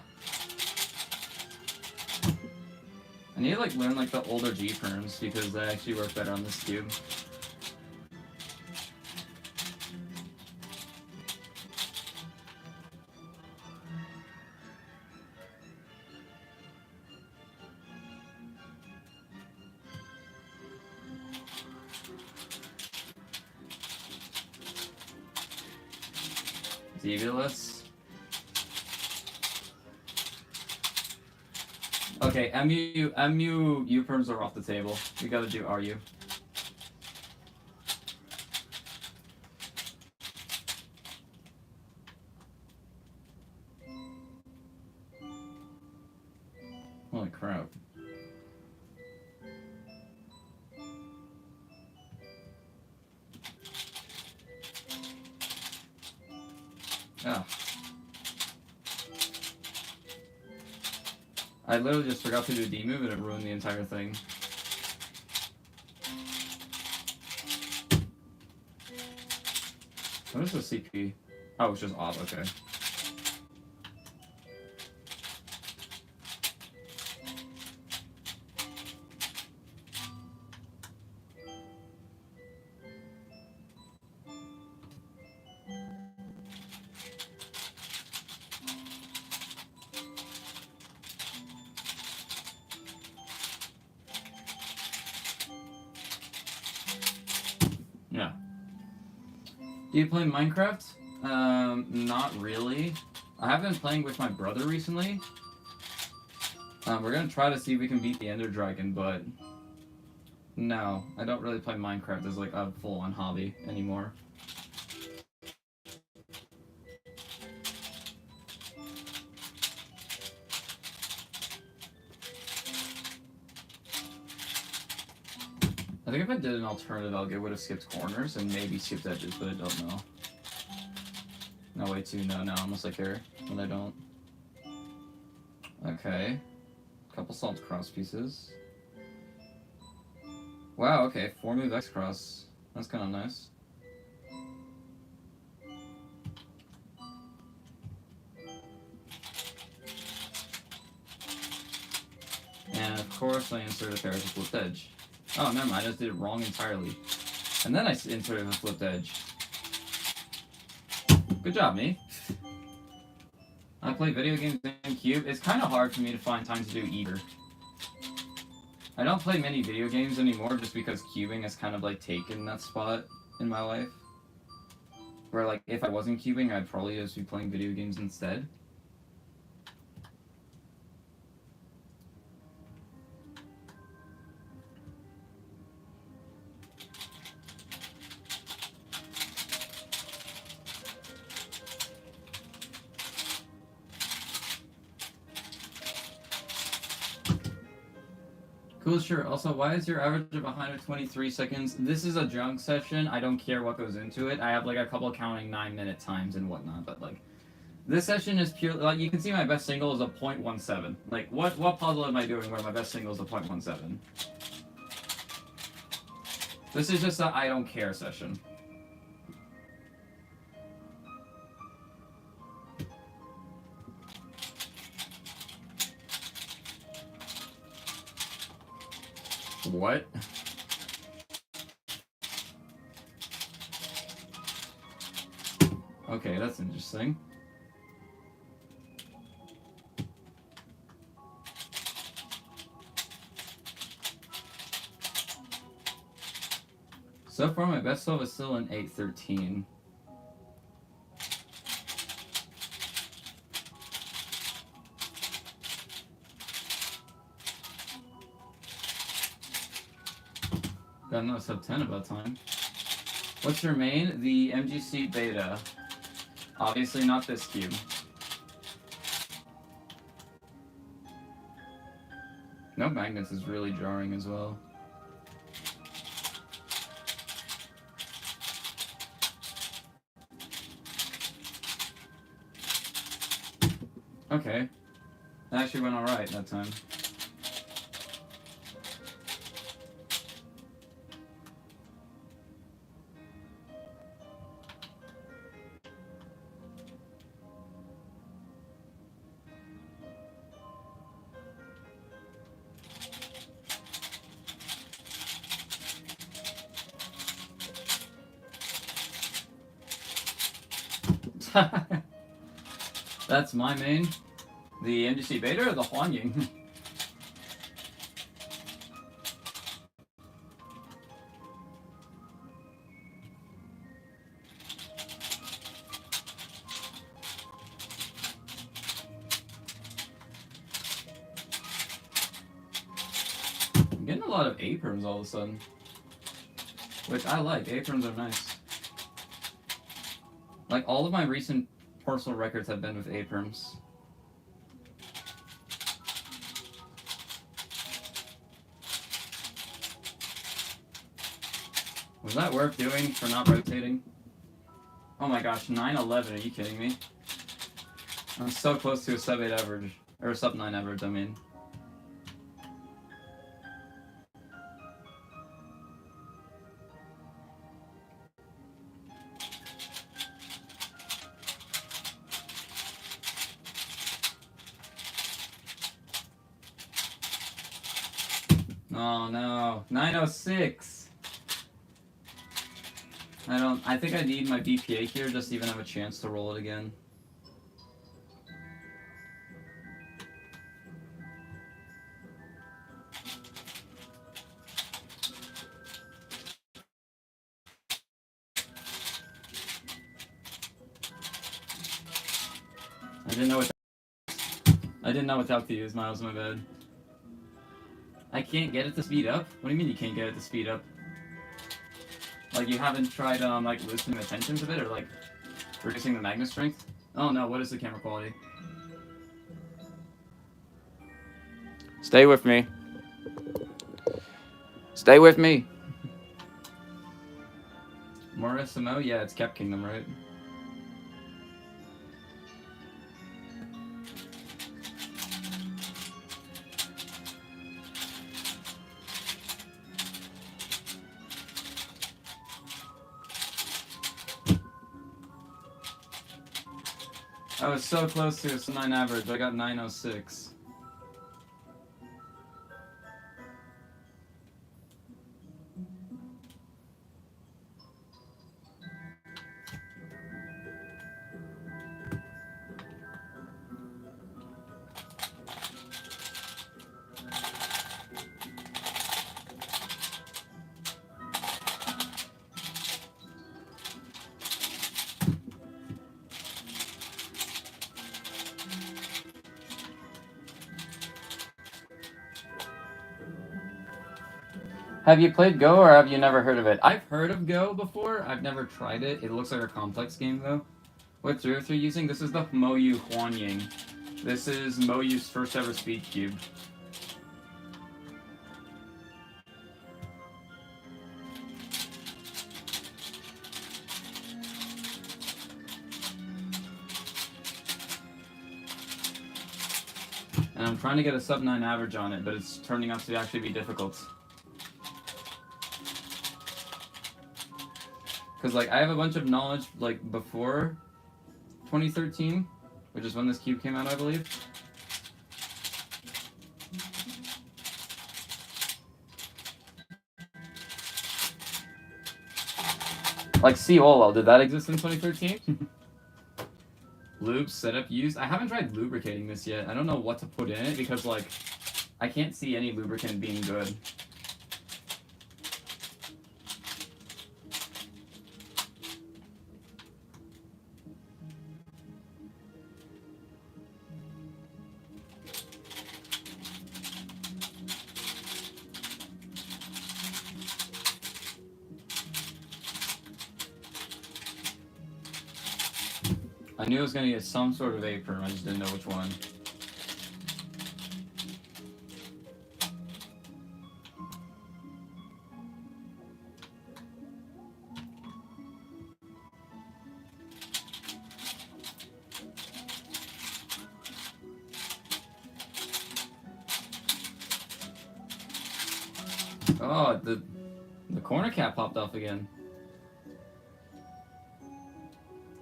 I need to like learn like the older G-perms because they actually work better on this cube. Devulus. Okay, MU U-perms are off the table. We gotta do RU. Holy crap. Ah. I literally just forgot to do a D move and it ruined the entire thing. What is the CP? Oh, it's just off, okay. Yeah. Do you play Minecraft? Not really. I have been playing with my brother recently. We're gonna try to see if we can beat the Ender Dragon, but no, I don't really play Minecraft as like a full-on hobby anymore. I think if I did an alternative, I would have skipped corners and maybe skipped edges, but I don't know. No, wait, two, no, unless I care, and I don't. Okay. Couple salt cross pieces. Wow, okay, 4 move X cross. That's kind of nice. And of course I insert a pair of flipped edge. Oh, never mind, I just did it wrong entirely. And then I inserted a flipped edge. Good job, me. I play video games in Cube. It's kind of hard for me to find time to do either. I don't play many video games anymore just because cubing has kind of like taken that spot in my life. Where like if I wasn't cubing, I'd probably just be playing video games instead. Cool, sure. Also, why is your average of 123 seconds? This is a junk session. I don't care what goes into it. I have like a couple counting 9-minute times and whatnot, but like this session is purely like you can see my best single is a 0.17. Like what puzzle am I doing where my best single is a 0.17? This is just a I don't care session. What? Okay, that's interesting. So far, my best solve is still an 813. Got another sub 10 about time. What's your main? The MGC Beta. Obviously not this cube. No magnets is really jarring as well. Okay. That actually went alright that time. That's my main. The MGC Beta or the Huanying? I'm getting a lot of A-perms all of a sudden. Which I like. A-perms are nice. Like, all of my recent personal records have been with A-perms. Was that worth doing for not rotating? Oh my gosh, 911, are you kidding me? I'm so close to a sub-8 average. Or a sub-9 average, I mean. Oh no, 906! I think I need my BPA here just to even have a chance to roll it again. I didn't know what talk to use, Miles, my bad. I can't get it to speed up? What do you mean you can't get it to speed up? Like, you haven't tried, like, loosening the tensions a bit, or, like, reducing the magnet strength? Oh no, what is the camera quality? Stay with me. Stay with me! Morissimo? Yeah, it's Cap Kingdom, right? I was so close to a 9 average, I got 906. Have you played Go or have you never heard of it? I've heard of Go before. I've never tried it. It looks like a complex game though. What derivative are you using? This is the Moyu Huanying. This is Moyu's first ever speed cube. And I'm trying to get a sub 9 average on it, but it's turning out to actually be difficult. Because, like, I have a bunch of knowledge, like, before 2013, which is when this cube came out, I believe. Like, C-Olwell, did that exist in 2013? Lube, setup, used. I haven't tried lubricating this yet. I don't know what to put in it, because, like, I can't see any lubricant being good. I knew I was going to get some sort of A-perm, I just didn't know which one. Oh, the corner cap popped off again.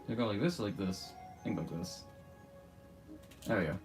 They go like this or like this? I think like this. There we go.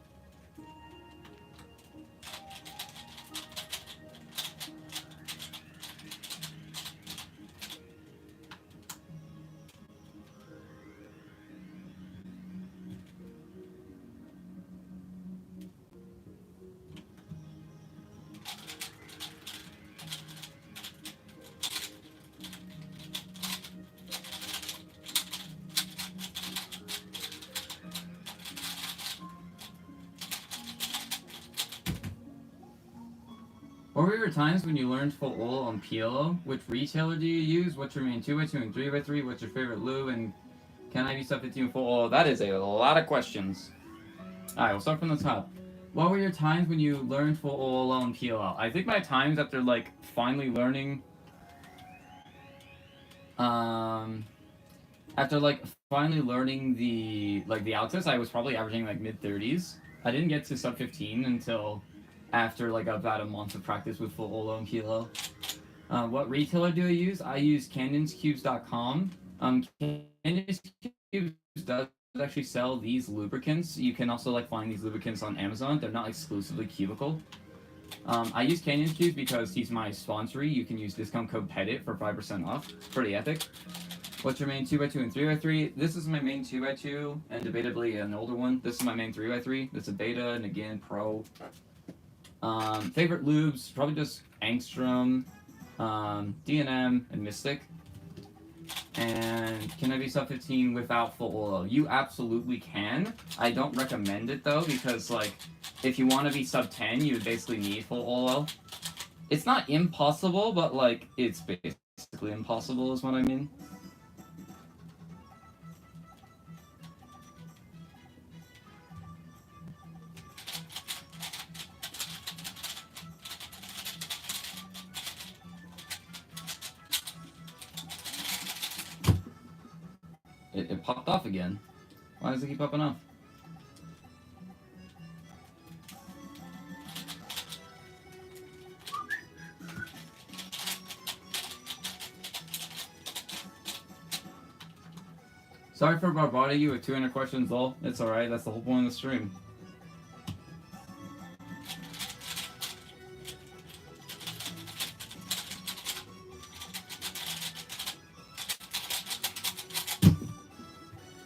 What were your times when you learned full oil on PLO? Which retailer do you use? What's your main 2x2 and 3x3? What's your favorite lube? And can I be sub 15 full oil? That is a lot of questions. Alright, we'll start from the top. What were your times when you learned full oil on PLO? I think my times after like finally learning after like finally learning the Altus, I was probably averaging like mid 30s. I didn't get to sub 15 until after like about a month of practice with full Olo and Kilo. What retailer do I use? I use canyonscubes.com. Canyons Cubes does actually sell these lubricants. You can also like find these lubricants on Amazon. They're not exclusively cubicle. I use Canyons Cubes because he's my sponsor. You can use discount code PEDIT for 5% off. Pretty epic. What's your main 2x2 and 3x3? This is my main 2x2 and debatably an older one. This is my main 3x3. It's a beta and again pro. Favorite lubes, probably just Angstrom, D&M, and Mystic. And can I be sub 15 without full oil? You absolutely can. I don't recommend it though because like if you want to be sub 10, you would basically need full oil. It's not impossible, but like it's basically impossible is what I mean. It popped off again. Why does it keep popping off? Sorry for bombarding you with 200 questions, lol. It's alright, that's the whole point of the stream.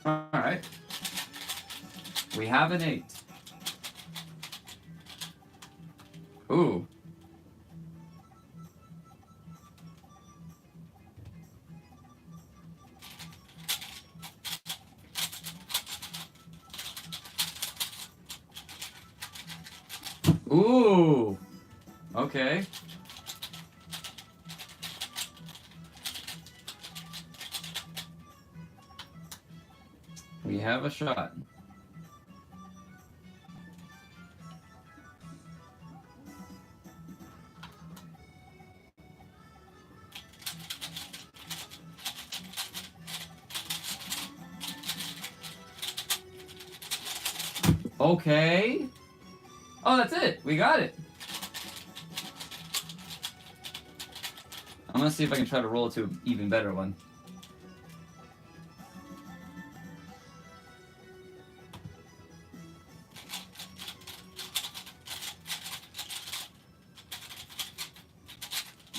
Alright. We have an 8. Ooh. Ooh. Okay. We have a shot. Okay. Oh, that's it. We got it. I'm gonna see if I can try to roll it to an even better one.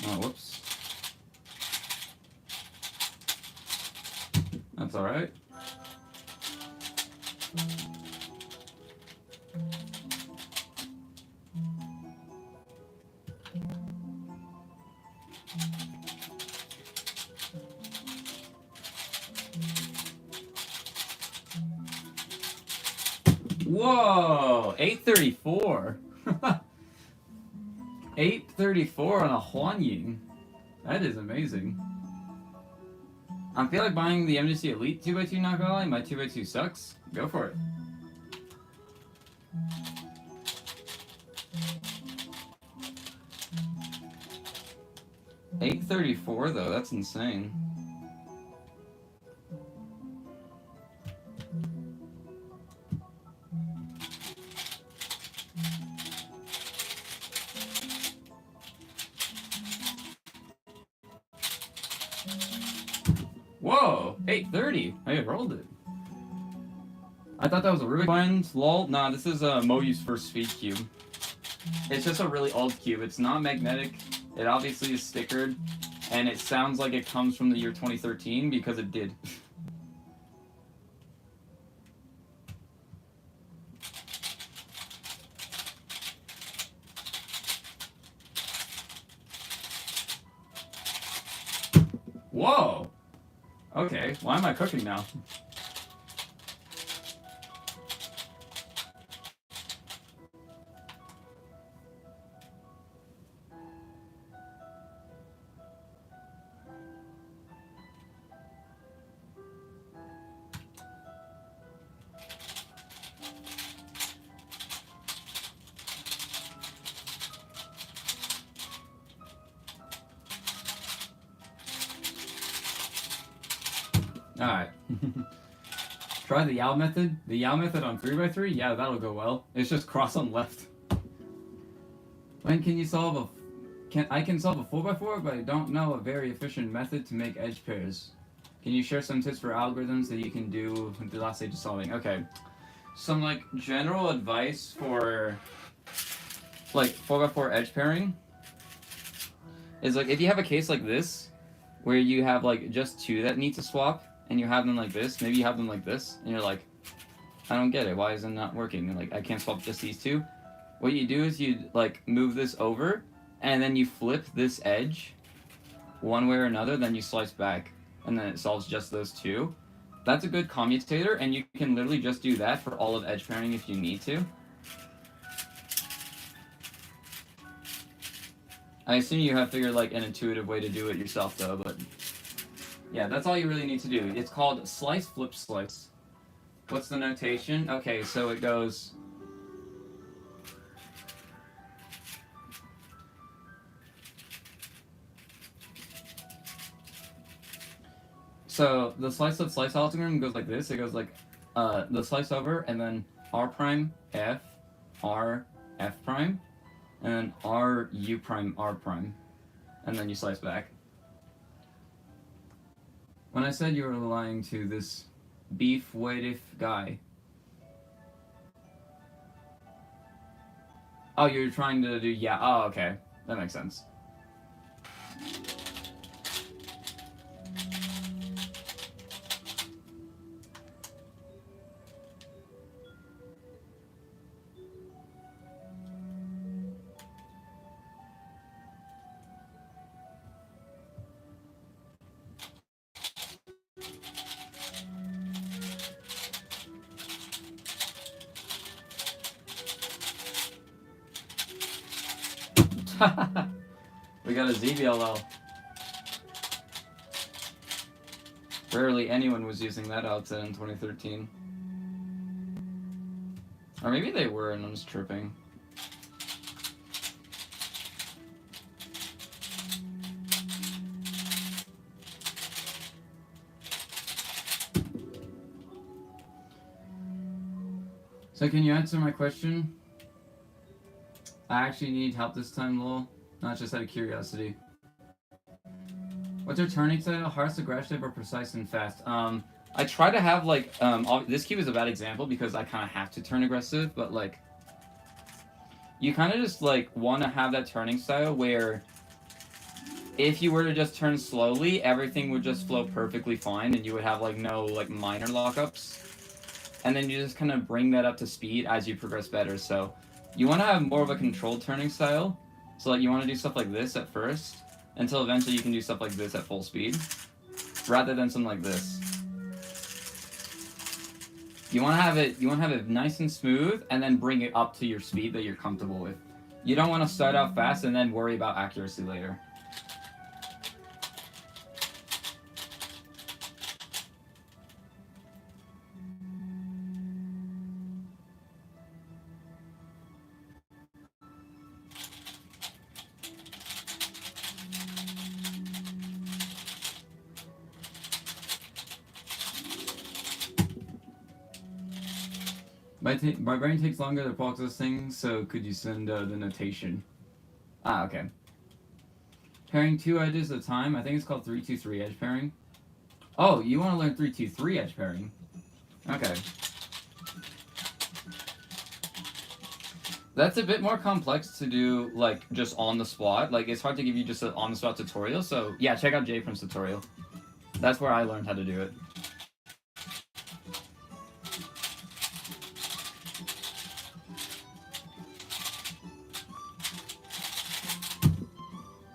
Oh, whoops. That's alright. Whoa, 834. 834 on a Huanying. That is amazing. I feel like buying the MDC Elite 2x2 not gonna lie, my 2x2 sucks. Go for it. $834 though, that's insane. Whoa, 830. I rolled it. I thought that was a Rubik Blend. Lol. Nah, this is Moyu's first speed cube. It's just a really old cube. It's not magnetic. It obviously is stickered. And it sounds like it comes from the year 2013 because it did. Whoa! Okay, why am I cooking now? Alright. Try the Yao method. The Yao method on 3x3? Yeah, that'll go well. It's just cross on left. When can you solve a... I can solve a 4x4, but I don't know a very efficient method to make edge pairs. Can you share some tips for algorithms that you can do with the last stage of solving? Okay. Some, like, general advice for, like, 4x4 edge pairing is, like, if you have a case like this, where you have, like, just two that need to swap, and you have them like this, maybe you have them like this, and you're like, I don't get it, why is it not working? Like, I can't swap just these two. What you do is you, like, move this over, and then you flip this edge one way or another, then you slice back, and then it solves just those two. That's a good commutator, and you can literally just do that for all of edge pairing if you need to. I assume you have figured, like, an intuitive way to do it yourself, though, but... yeah, that's all you really need to do. It's called slice, flip, slice. What's the notation? Okay, so it goes... so the slice, flip, slice algorithm goes like this. It goes like the slice over, and then R prime, F, R, F prime, and then R, U prime, R prime. And then you slice back. When I said you were lying to this beef waif guy. Oh, you're trying to do, yeah, oh, okay. That makes sense. We got a ZBLL. Rarely anyone was using that outset in 2013. Or maybe they were and I'm just tripping. So can you answer my question? I actually need help this time, lol. Not just out of curiosity. What's your turning style? Harsh, aggressive, or precise and fast? I try to have, like, this cube is a bad example because I kind of have to turn aggressive, but, like, you kind of just, like, want to have that turning style where if you were to just turn slowly, everything would just flow perfectly fine and you would have, like, no, like, minor lockups. And then you just kind of bring that up to speed as you progress better, so you want to have more of a controlled turning style. So, like, you want to do stuff like this at first, until eventually you can do stuff like this at full speed, rather than something like this. You want to have it nice and smooth, and then bring it up to your speed that you're comfortable with. You don't want to start out fast and then worry about accuracy later. My brain takes longer to process things, so could you send the notation? Ah, okay. Pairing two edges at a time. I think it's called 3-2-3 edge pairing. Oh, you want to learn 3-2-3 edge pairing? Okay. That's a bit more complex to do, like, just on the spot. Like, it's hard to give you just an on-the-spot tutorial, so yeah, check out J-Prim's tutorial. That's where I learned how to do it.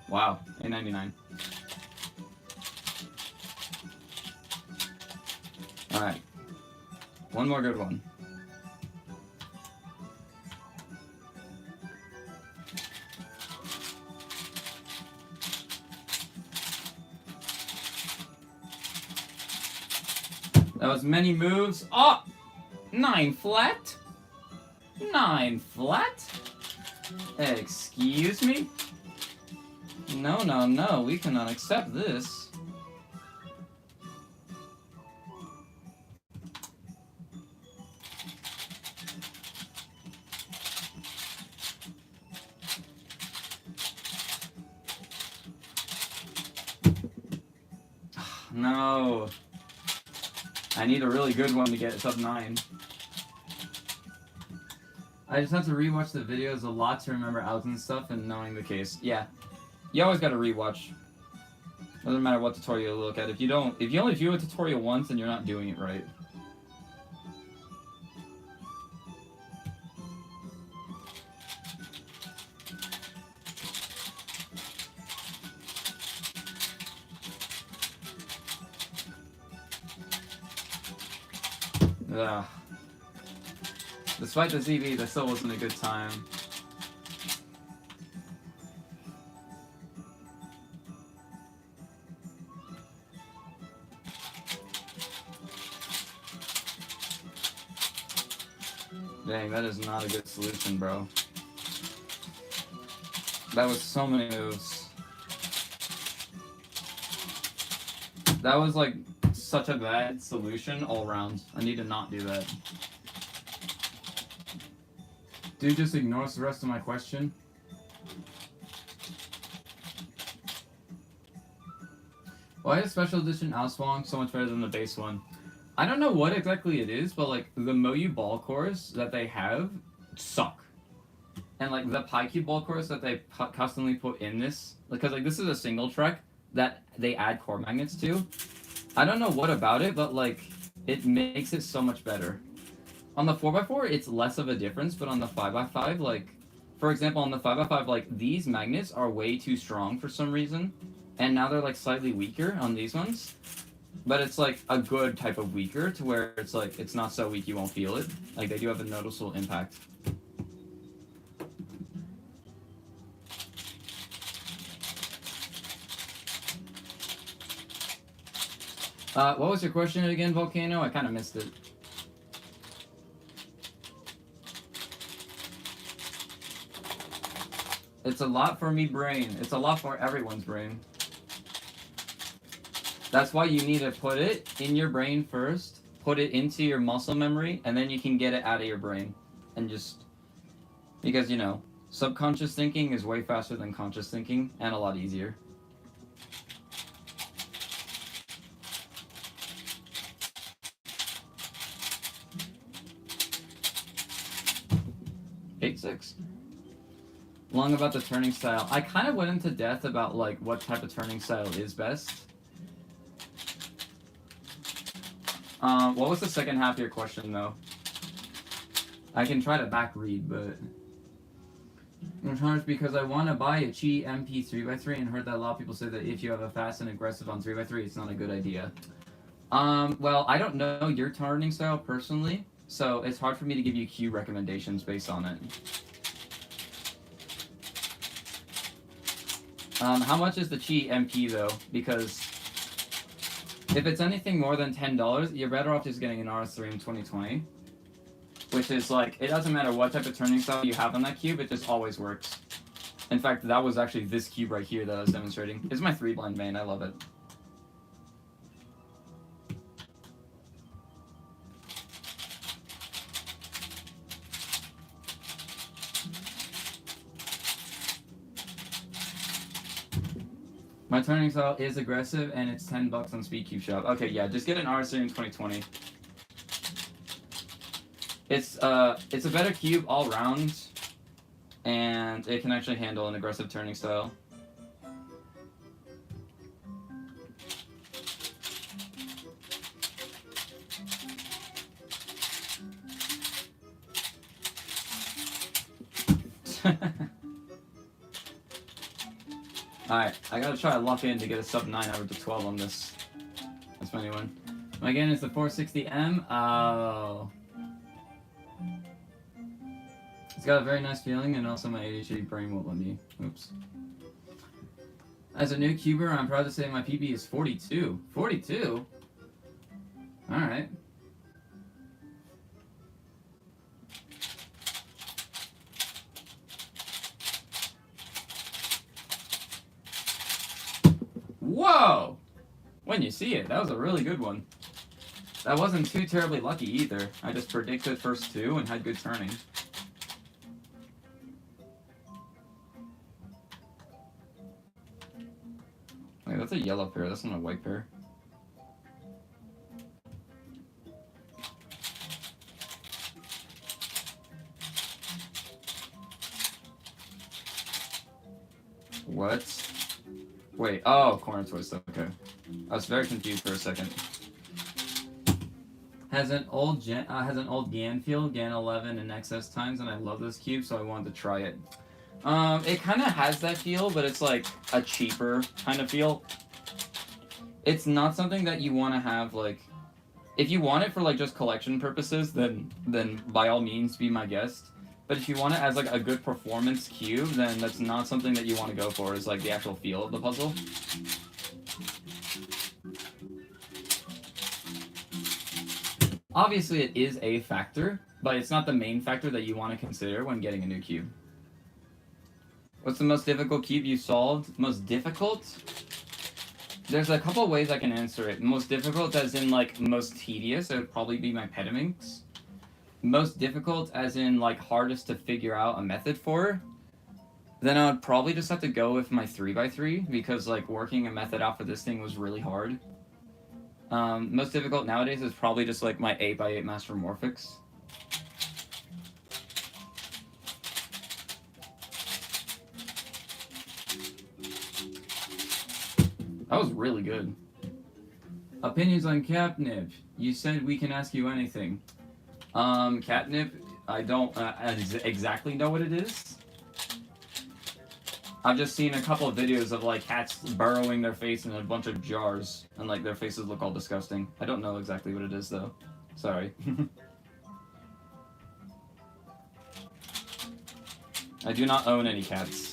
Wow, A99. Alright. One more good one. That was many moves. Oh! 9 flat? 9 flat? Excuse me? No, no, no, we cannot accept this. No. I need a really good one to get sub 9. I just have to rewatch the videos a lot to remember outs and stuff and knowing the case. Yeah. You always gotta rewatch. Doesn't matter what tutorial you look at. If you only view a tutorial once, then you're not doing it right. Ugh. Despite the ZV, that still wasn't a good time. Dang, that is not a good solution, bro. That was so many moves. That was like such a bad solution all around. I need to not do that. Dude just ignores the rest of my question. Why is special edition Auswong so much better than the base one? I don't know what exactly it is, but like the Moyu ball cores that they have suck. And like the PyCube ball cores that they customly put in this, because like this is a single track that they add core magnets to. I don't know what about it, but like it makes it so much better. On the 4x4, it's less of a difference, but on the 5x5, like, for example, on the 5x5, like, these magnets are way too strong for some reason, and now they're, like, slightly weaker on these ones, but it's, like, a good type of weaker to where it's, like, it's not so weak you won't feel it. Like, they do have a noticeable impact. What was your question again, Volcano? I kind of missed it. It's a lot for me brain. It's a lot for everyone's brain. That's why you need to put it in your brain first, put it into your muscle memory, and then you can get it out of your brain. And just, because, you know, subconscious thinking is way faster than conscious thinking, and a lot easier. Eight six. Long about the turning style. I kind of went into depth about like what type of turning style is best. What was the second half of your question though? I can try to back read, but I'm trying because I want to buy a Qi MP 3x3 and heard that a lot of people say that if you have a fast and aggressive on 3x3, it's not a good idea. Well, I don't know your turning style personally, so it's hard for me to give you Q recommendations based on it. How much is the Qi MP though? Because if it's anything more than $10, you're better off just getting an RS3 in 2020. Which is like, it doesn't matter what type of turning style you have on that cube, it just always works. In fact, that was actually this cube right here that I was demonstrating. It's my 3-blind main, I love it. My turning style is aggressive, and it's $10 on Speedcube Shop. Okay, yeah, just get an RS3 in 2020. It's a better cube all round, and it can actually handle an aggressive turning style. Alright, I gotta try to lock in to get a sub 9 over to 12 on this. That's my new one. My again is the 460M. Oh. It's got a very nice feeling, and also my ADHD brain won't let me. Oops. As a new cuber, I'm proud to say my PB is 42. 42? Alright. Whoa! When you see it, that was a really good one. That wasn't too terribly lucky either. I just predicted first 2 and had good turning. Wait, that's a yellow pair, that's not a white pair. What? Wait, oh, corner twist, okay. I was very confused for a second. Has an old GAN feel, GAN 11 and XS times, and I love this cube, so I wanted to try it. It kind of has that feel, but it's like a cheaper kind of feel. It's not something that you want to have, like, if you want it for like just collection purposes, then by all means be my guest. But if you want it as like a good performance cube, then that's not something that you want to go for, is like the actual feel of the puzzle. Obviously it is a factor, but it's not the main factor that you want to consider when getting a new cube. What's the most difficult cube you solved? Most difficult? There's a couple ways I can answer it. Most difficult as in like most tedious, it would probably be my Pyraminx. Most difficult as in like hardest to figure out a method for, then I would probably just have to go with my 3x3, because like working a method out for this thing was really hard. Most difficult nowadays is probably just like my 8x8 Master Morphix. That was really good. Opinions on catnip. You said we can ask you anything. Catnip, I don't exactly know what it is. I've just seen a couple of videos of like cats burrowing their face in a bunch of jars, and like their faces look all disgusting. I don't know exactly what it is though. Sorry. I do not own any cats.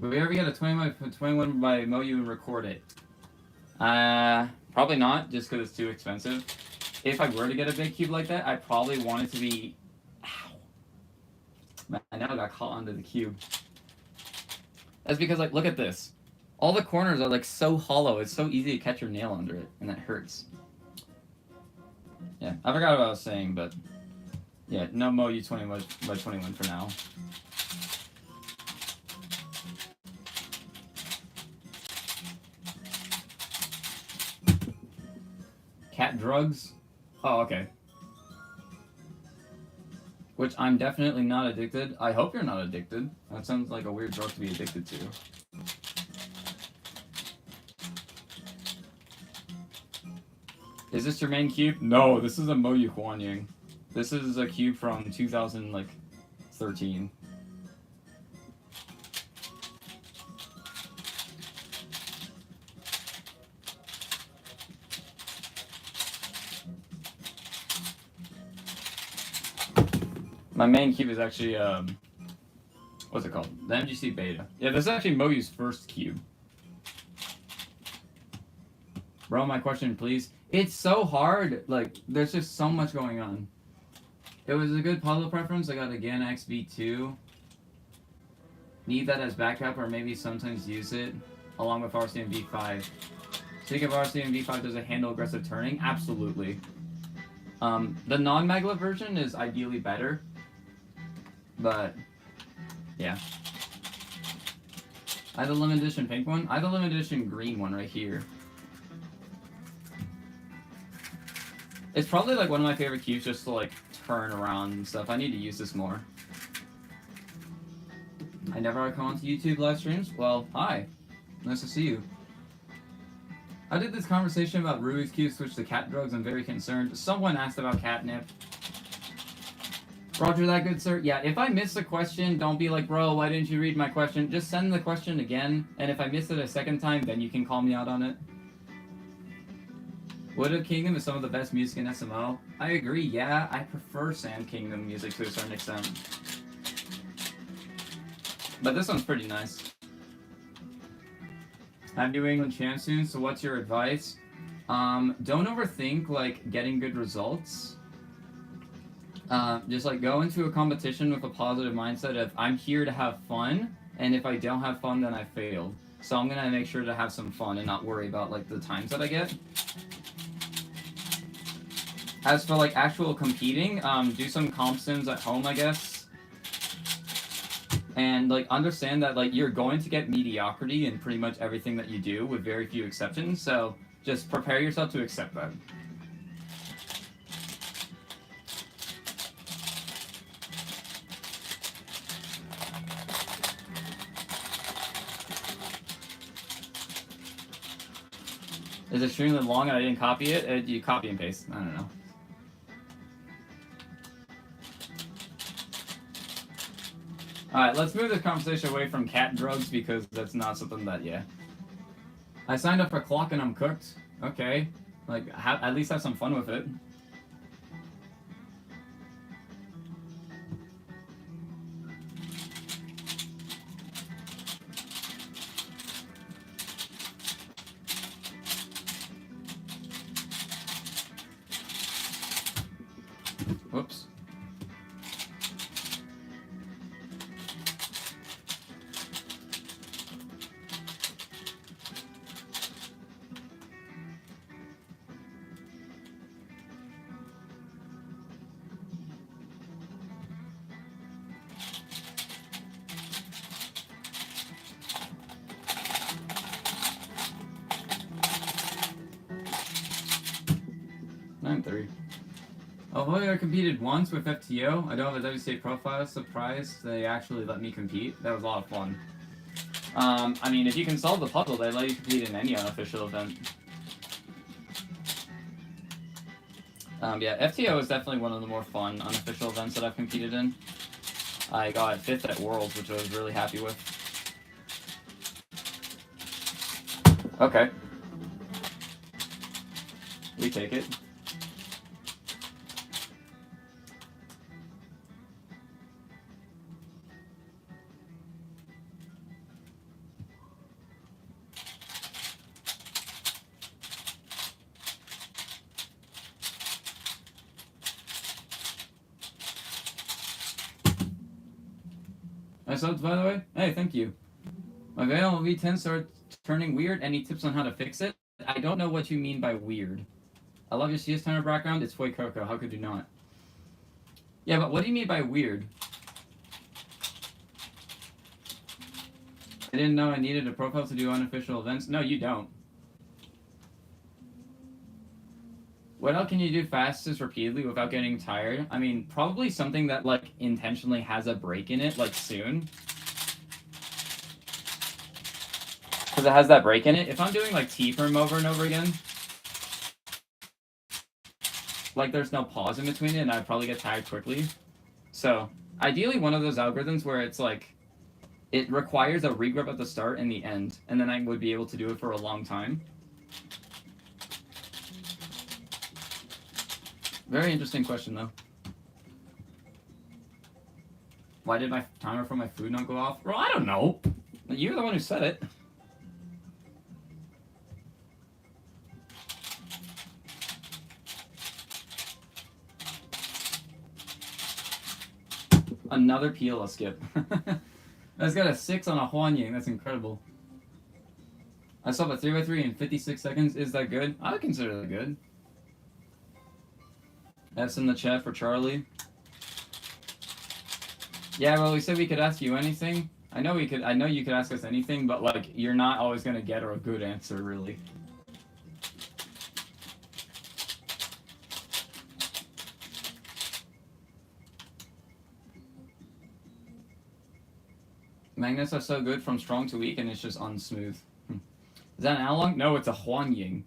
Would we ever get a 21 by Moyu and record it? Probably not, just because it's too expensive. If I were to get a big cube like that, I probably want it to be... Ow. Man, I now got caught onto the cube. That's because, like, look at this. All the corners are, like, so hollow. It's so easy to catch your nail under it, and that hurts. Yeah, I forgot what I was saying, but... Yeah, no Moyu 21 by 21 for now. Cat drugs? Oh, okay. Which I'm definitely not addicted. I hope you're not addicted. That sounds like a weird drug to be addicted to. Is this your main cube? No, this is a Moyu Huanying. This is a cube from 2013. My main cube is actually, what's it called? The MGC Beta. Yeah, this is actually Moyu's first cube. Bro, my question, please. It's so hard. Like, there's just so much going on. It was a good puzzle preference. I got a GAN XB2. Need that as backup, or maybe sometimes use it along with RCM V5. Speaking of RCM V5, does it handle aggressive turning? Absolutely. The non-maglev version is ideally better. But, yeah. I have the limited edition pink one. I have the limited edition green one right here. It's probably like one of my favorite cubes just to like turn around and stuff. I need to use this more. I never come onto YouTube live streams. Well, hi. Nice to see you. I did this conversation about Rui's cube switch to cat drugs. I'm very concerned. Someone asked about catnip. Roger that, good sir. Yeah, if I miss a question, don't be like, bro, why didn't you read my question? Just send the question again, and if I miss it a second time, then you can call me out on it. Wood of Kingdom is some of the best music in SMO. I agree, yeah. I prefer Sand Kingdom music to a certain extent. But this one's pretty nice. I'm New England champ soon, so what's your advice? Don't overthink, like, getting good results. Just like go into a competition with a positive mindset of I'm here to have fun, and if I don't have fun, then I failed. So I'm gonna make sure to have some fun and not worry about like the times that I get. As for like actual competing, do some comp sims at home, I guess. And like understand that like you're going to get mediocrity in pretty much everything that you do, with very few exceptions. So just prepare yourself to accept that. is extremely long and I didn't copy it, you copy and paste. I don't know. Alright, let's move this conversation away from cat drugs because that's not something that, yeah. I signed up for clock and I'm cooked. Okay. Like, at least have some fun with it. Whoops. Although I competed once with FTO, I don't have a WCA profile. Surprised they actually let me compete. That was a lot of fun. I mean, if you can solve the puzzle, they let you compete in any unofficial event. Yeah, FTO is definitely one of the more fun unofficial events that I've competed in. I got 5th at Worlds, which I was really happy with. Okay. We take it. My subs, by the way? Hey, thank you. My Veil V10 started turning weird. Any tips on how to fix it? I don't know what you mean by weird. I love your CS Timer background. It's Foy Coco. How could you not? Yeah, but what do you mean by weird? I didn't know I needed a profile to do unofficial events. No, you don't. What else can you do fastest repeatedly without getting tired? I mean, probably something that, like, intentionally has a break in it, like, soon. Because it has that break in it. If I'm doing, like, T-firm over and over again, like, there's no pause in between it, and I'd probably get tired quickly. So, ideally, one of those algorithms where it's, like, it requires a regrip at the start and the end, and then I would be able to do it for a long time. Very interesting question, though. Why did my timer for my food not go off? Well, I don't know. You're the one who said it. Another PLA skip. That's got a 6 on a Huanying. That's incredible. I saw a 3x3 in 56 seconds. Is that good? I would consider that good. F's in the chat for Charlie. Yeah, well, we said we could ask you anything. I know we could. I know you could ask us anything, but like, you're not always gonna get a good answer, really. Magnets are so good from strong to weak, and it's just unsmooth. Is that an analog? No, it's a Huanying.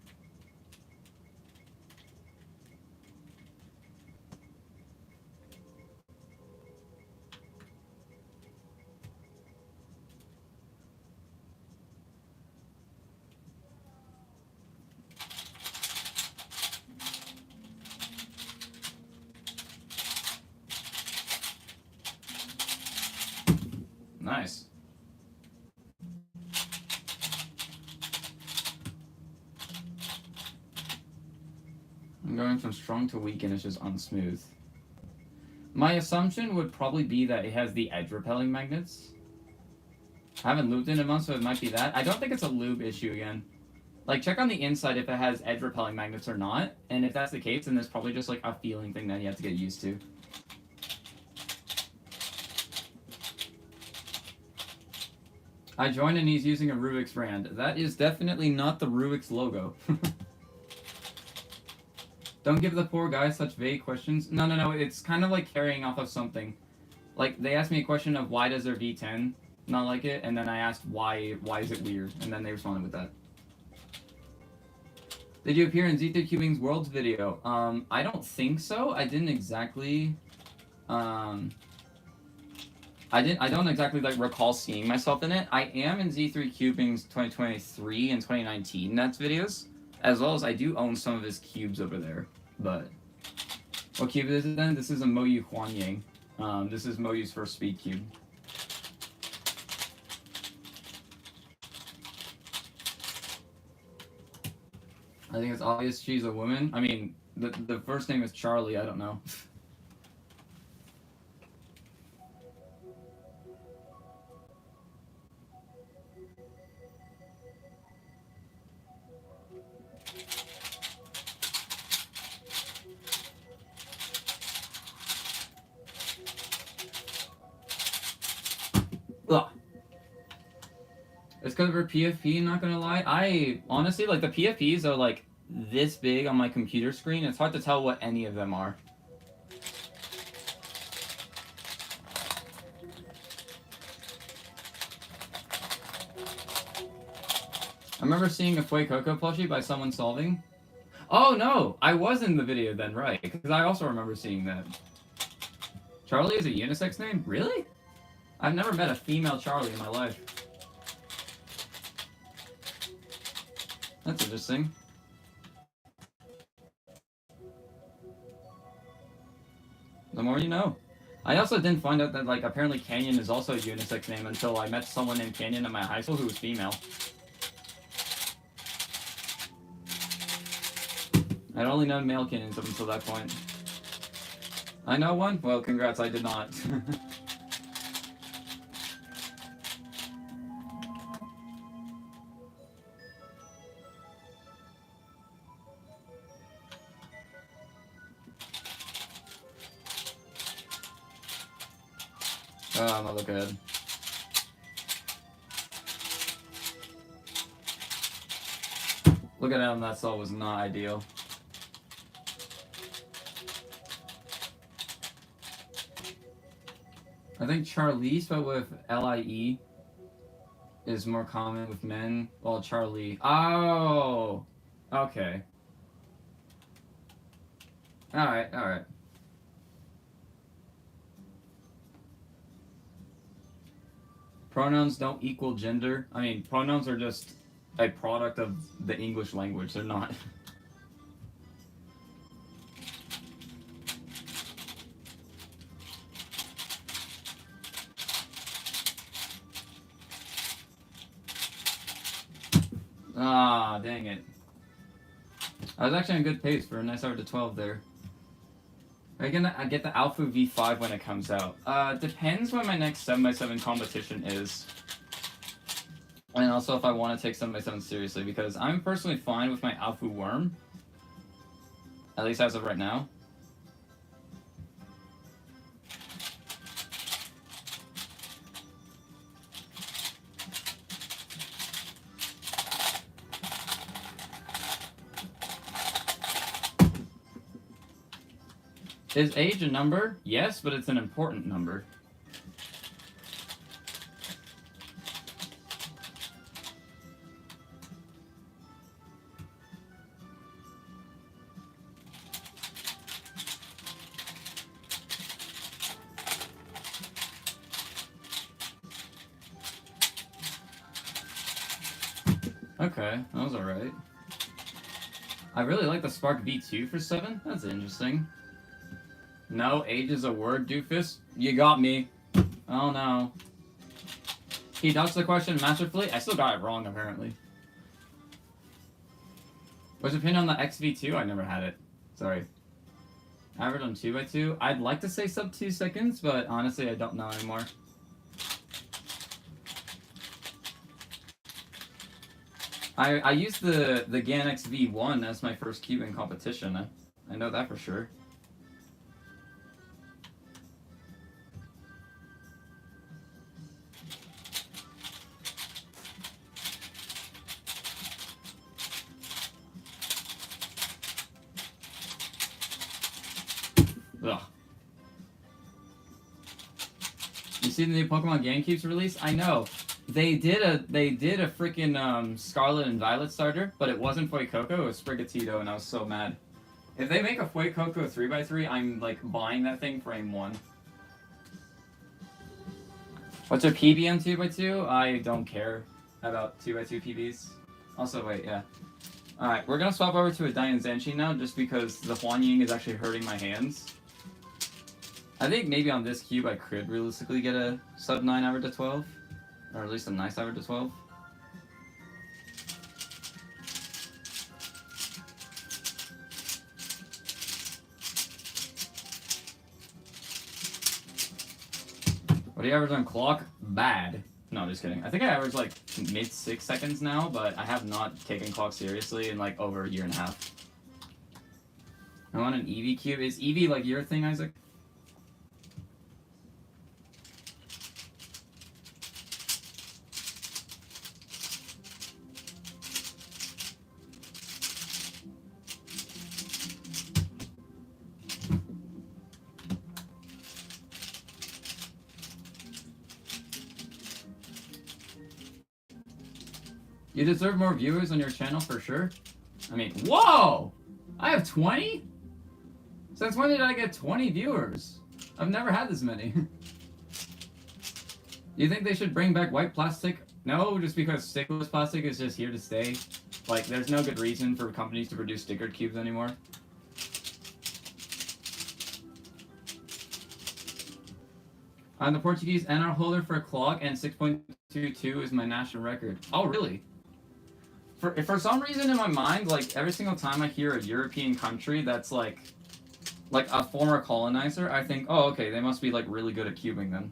Nice. I'm going from strong to weak and it's just unsmooth. My assumption would probably be that it has the edge repelling magnets. I haven't lubed in a month, so it might be that. I don't think it's a lube issue again. Like, check on the inside if it has edge repelling magnets or not. And if that's the case, then there's probably just like a feeling thing that you have to get used to. I joined and he's using a Rubik's brand. That is definitely not the Rubik's logo. Don't give the poor guy such vague questions. No. It's kind of like carrying off of something. Like, they asked me a question of why does their V10 not like it, and then I asked why is it weird, and then they responded with that. Did you appear in Z3 Cubing's Worlds video? I don't think so. I didn't exactly. I don't exactly like recall seeing myself in it. I am in Z3 Cubing's 2023 and 2019 Nets videos, as well as I do own some of his cubes over there. But what cube is it then? This is a Moyu Huanyang. This is Moyu's first speed cube. I think it's obvious she's a woman. I mean, the first name is Charlie. I don't know. Ugh. It's because of her PFP, not gonna lie. I honestly, like, the PFPs are, like, this big on my computer screen. It's hard to tell what any of them are. I remember seeing a Fuecoco plushie by someone solving. Oh, no! I was in the video then, right. Because I also remember seeing that. Charlie is a unisex name? Really? I've never met a female Charlie in my life. That's interesting. The more you know. I also didn't find out that, like, apparently Canyon is also a unisex name until I met someone named Canyon in my high school who was female. I'd only known male Canyons up until that point. I know one? Well, congrats, I did not. Oh, I'm gonna look ahead. Looking at him, that cell was not ideal. I think Charlie spelled with L-I-E is more common with men, while Charlie... Oh! Okay. Alright, alright. Pronouns don't equal gender. I mean, pronouns are just a product of the English language. They're not. Ah, dang it. I was actually on good pace for a nice hour to 12 there. I get the Alpha V5 when it comes out. Depends when my next 7x7 competition is. And also if I want to take 7x7 seriously, because I'm personally fine with my Alpha Worm. At least as of right now. Is age a number? Yes, but it's an important number. Okay, that was alright. I really like the Spark V2 for 7. That's interesting. No, age is a word, doofus. You got me. Oh no. He dodged the question masterfully. I still got it wrong, apparently. What's your opinion on the XV2? I never had it. Sorry. Average on 2x2. I'd like to say sub 2 seconds, but honestly, I don't know anymore. I used the GAN XV1 as my first cube in competition. I know that for sure. Ugh. You see the new Pokemon GameCubes release? I know. They did a freaking Scarlet and Violet starter, but it wasn't Fuecoco, it was Sprigatito, and I was so mad. If they make a Fuecoco 3x3, I'm like buying that thing frame 1. What's a PBM 2x2? I don't care about 2x2 PBs. Also, wait, yeah. Alright, we're gonna swap over to a Dian Zenshi now, just because the Huan Ying is actually hurting my hands. I think maybe on this cube I could realistically get a sub 9 average to 12. Or at least a nice average to 12. What do you average on clock? Bad. No, just kidding. I think I average like mid 6 seconds now, but I have not taken clock seriously in like over a year and a half. I want an Eevee cube. Is Eevee like your thing, Isaac? You deserve more viewers on your channel for sure. I mean, whoa! I have 20? Since when did I get 20 viewers? I've never had this many. Do you think they should bring back white plastic? No, just because stickless plastic is just here to stay. Like, there's no good reason for companies to produce stickered cubes anymore. I'm the Portuguese NR holder for a clock, and 6.22 is my national record. Oh, really? For some reason in my mind, like, every single time I hear a European country that's, like a former colonizer, I think, oh, okay, they must be, like, really good at cubing then.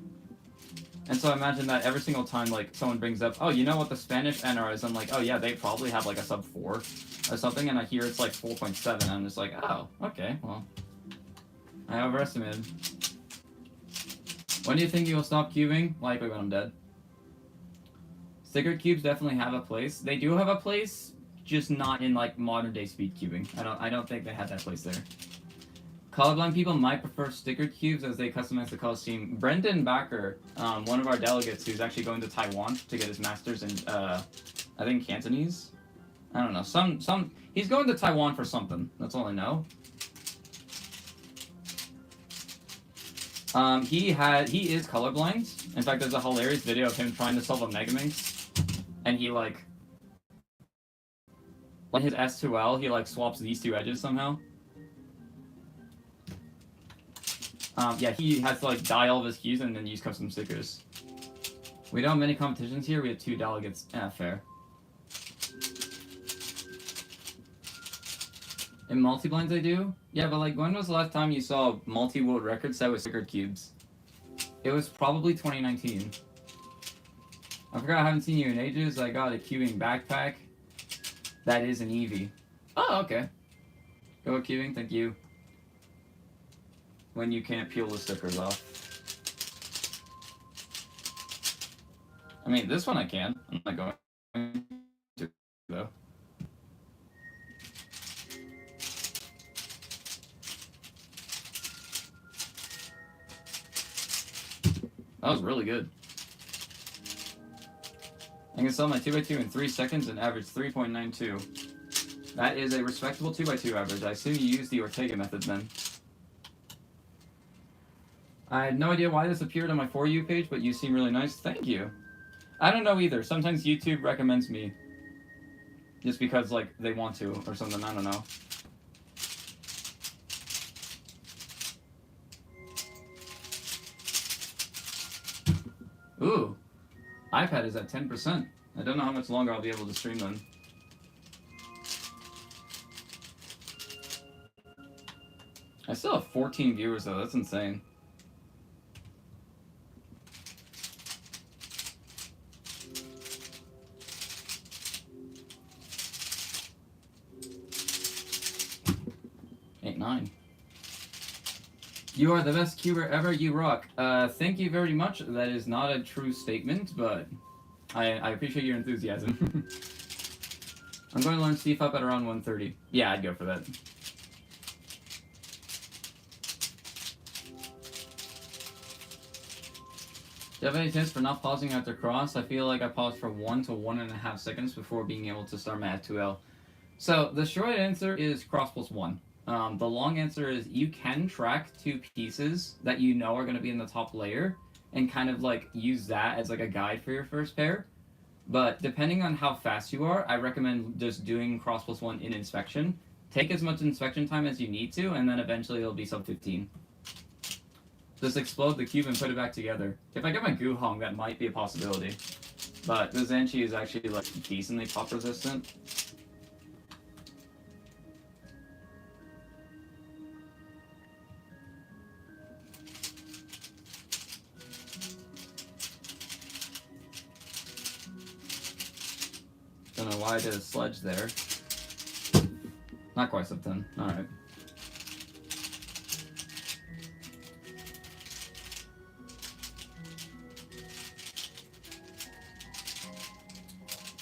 And so I imagine that every single time, like, someone brings up, oh, you know what the Spanish NR is? I'm like, oh, yeah, they probably have, like, a sub 4 or something, and I hear it's, like, 4.7, and I'm just like, oh, okay, well, I overestimated. When do you think you'll stop cubing? Likely when I'm dead. Stickered cubes definitely have a place. They do have a place, just not in like modern day speed cubing. I don't think they had that place there. Colorblind people might prefer stickered cubes as they customize the color scheme. Brendan Backer, one of our delegates who's actually going to Taiwan to get his master's in I think Cantonese. I don't know. He's going to Taiwan for something. That's all I know. He is colorblind. In fact, there's a hilarious video of him trying to solve a Pyraminx. And he, like his S2L, he, like, swaps these two edges somehow. Yeah, he has to, like, dye all of his keys and then use custom stickers. We don't have many competitions here. We have 2 delegates. Fair. In multi-blinds I do? Yeah, but, like, when was the last time you saw a multi-world record set with stickered cubes? It was probably 2019. I forgot I haven't seen you in ages. I got a cubing backpack. That is an Eevee. Oh, okay. Go cubing, thank you. When you can't peel the stickers off. I mean, this one I can. I'm not going to, though. That was really good. I can sell my 2x2 in 3 seconds and average 3.92. That is a respectable 2x2 average. I assume you use the Ortega method then. I had no idea why this appeared on my For You page, but you seem really nice. Thank you. I don't know either. Sometimes YouTube recommends me. Just because, like, they want to or something. I don't know. Ooh. iPad is at 10%. I don't know how much longer I'll be able to stream then. I still have 14 viewers though, that's insane. Eight, 9. You are the best cuber ever, you rock. Thank you very much. That is not a true statement, but I appreciate your enthusiasm. I'm going to learn CFUP at around 1:30. Yeah, I'd go for that. you have any tips for not pausing after cross? I feel like I paused for 1 to 1.5 seconds before being able to start my F2L. So the short answer is cross plus 1. The long answer is you can track 2 pieces that you know are going to be in the top layer and kind of like use that as like a guide for your first pair. But depending on how fast you are, I recommend just doing cross plus 1 in inspection. Take as much inspection time as you need to, and then eventually it'll be sub 15. Just explode the cube and put it back together. If I get my Guhong, that might be a possibility. But the Zenchi is actually like decently pop resistant. Don't know why I did a sledge there. Not quite sub 10. Alright.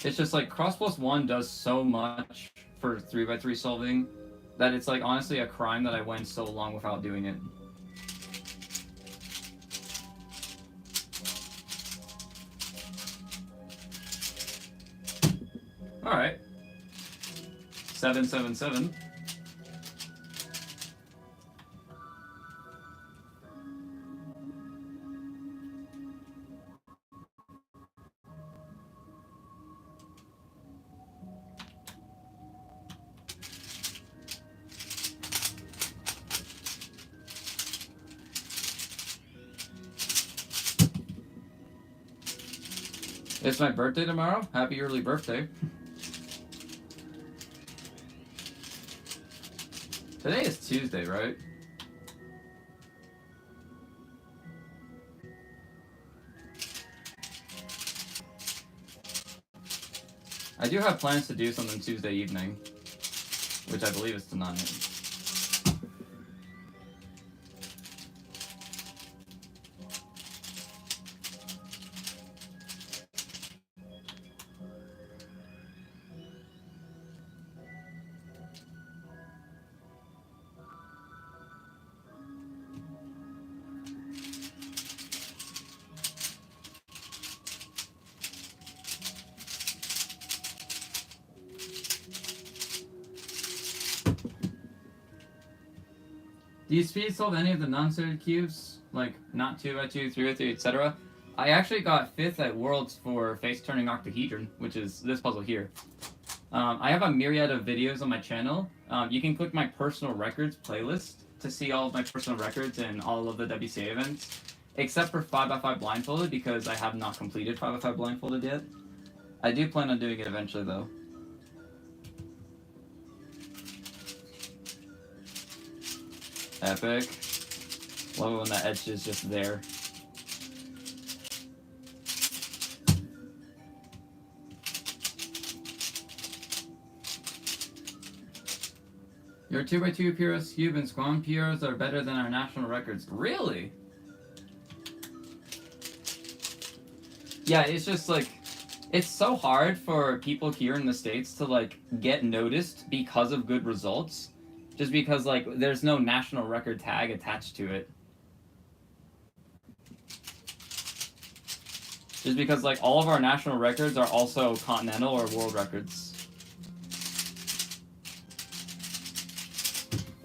It's just like cross plus 1 does so much for 3x3 solving that it's like honestly a crime that I went so long without doing it. Alright. 777. It's my birthday tomorrow. Happy early birthday. Today is Tuesday, right? I do have plans to do something Tuesday evening, which I believe is tonight. Do you speed solve any of the non-suited cubes, like not 2x2, 3x3, etc.? I actually got 5th at Worlds for face-turning octahedron, which is this puzzle here. I have a myriad of videos on my channel. You can click my personal records playlist to see all of my personal records and all of the WCA events, except for 5x5 blindfolded because I have not completed 5x5 blindfolded yet. I do plan on doing it eventually though. Epic. Love it when that edge is just there. Your 2x2 Pyros Cube and Squam Pyros are better than our national records. Really? Yeah, it's just like, it's so hard for people here in the States to like get noticed because of good results. Just because, like, there's no national record tag attached to it. Just because, like, all of our national records are also continental or world records.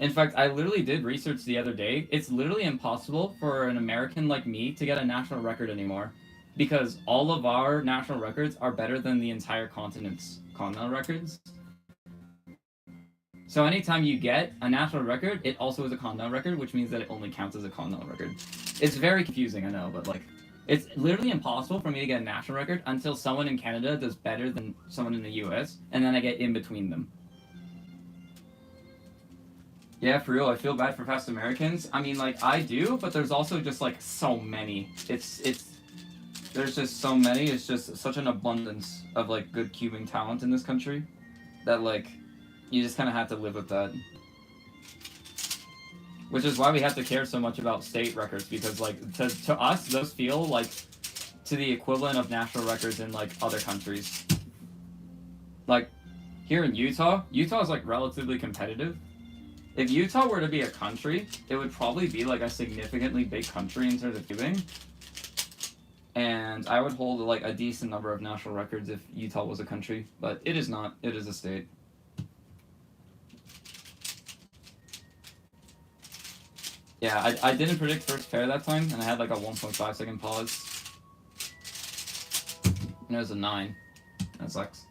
In fact, I literally did research the other day. It's literally impossible for an American like me to get a national record anymore. Because all of our national records are better than the entire continent's continental records. So anytime you get a national record, it also is a continental record, which means that it only counts as a continental record. It's very confusing, I know, but like, it's literally impossible for me to get a national record until someone in Canada does better than someone in the US, and then I get in between them. Yeah, for real, I feel bad for past Americans. I mean, like, I do, but there's also just, like, so many. There's just so many, it's just such an abundance of, like, good cubing talent in this country that, like, you just kind of have to live with that. Which is why we have to care so much about state records, because, like, to us, those feel, like, to the equivalent of national records in, like, other countries. Like, here in Utah is, like, relatively competitive. If Utah were to be a country, it would probably be, like, a significantly big country in terms of cubing. and I would hold like a decent number of national records if Utah was a country, but it is not. It is a state. Yeah, I didn't predict first pair that time, and I had like a 1.5 second pause. And it was a 9. That sucks.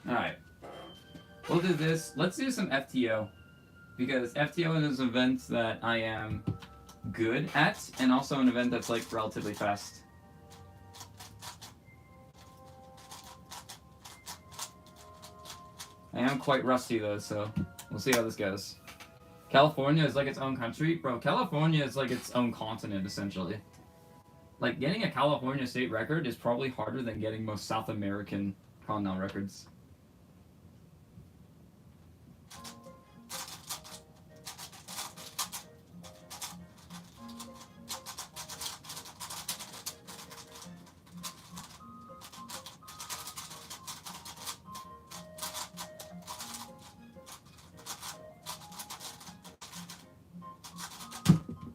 Alright. We'll do this. Let's do some FTO. Because FTO is an event that I am good at, and also an event that's like relatively fast. I am quite rusty though, so we'll see how this goes. California is like its own country. Bro, California is like its own continent, essentially. Like, getting a California state record is probably harder than getting most South American continental records.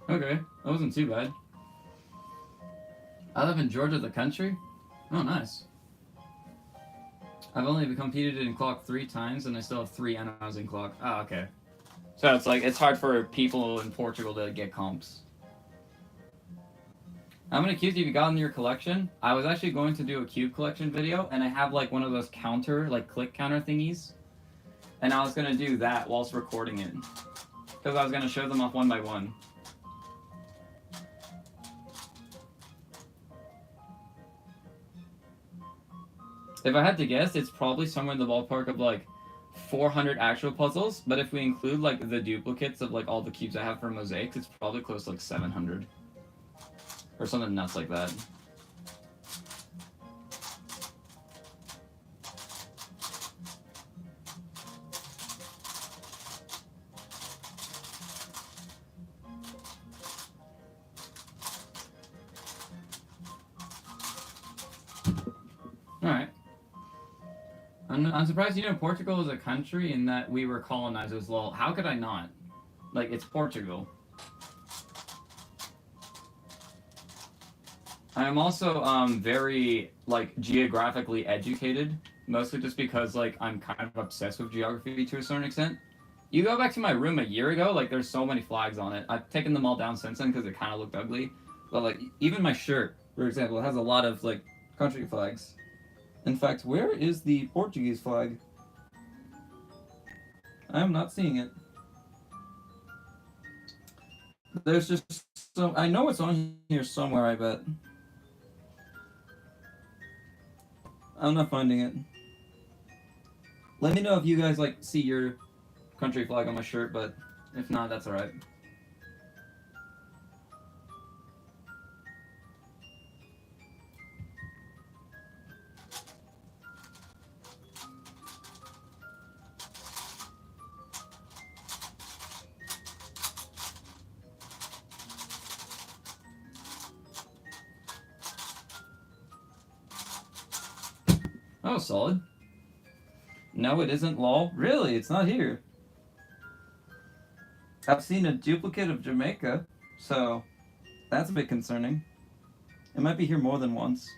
Okay, that wasn't too bad. I live in Georgia, the country? Oh, nice. I've only competed in clock 3 times, and I still have 3 NOs in clock. Oh, okay. So it's like, it's hard for people in Portugal to get comps. How many cubes have you got in your collection? I was actually going to do a cube collection video, and I have like one of those counter, like click counter thingies. And I was going to do that whilst recording it. Because I was going to show them off one by one. If I had to guess, it's probably somewhere in the ballpark of like 400 actual puzzles, but if we include like the duplicates of like all the cubes I have for mosaics, it's probably close to like 700. Or something nuts like that. Alright. I'm surprised you know Portugal is a country and that we were colonizers. Lol. How could I not? Like, it's Portugal. I am also very like geographically educated, mostly just because like I'm kind of obsessed with geography to a certain extent. You go back to my room a year ago, like there's so many flags on it. I've taken them all down since then because it kind of looked ugly. But like even my shirt, for example, it has a lot of like country flags. In fact, where is the Portuguese flag? I am not seeing it. There's just so I know it's on here somewhere, I bet. I'm not finding it. Let me know if you guys like see your country flag on my shirt, but if not, that's alright. Oh, solid. No, it isn't, lol. Really? It's not here. I've seen a duplicate of Jamaica, so that's a bit concerning. It might be here more than once.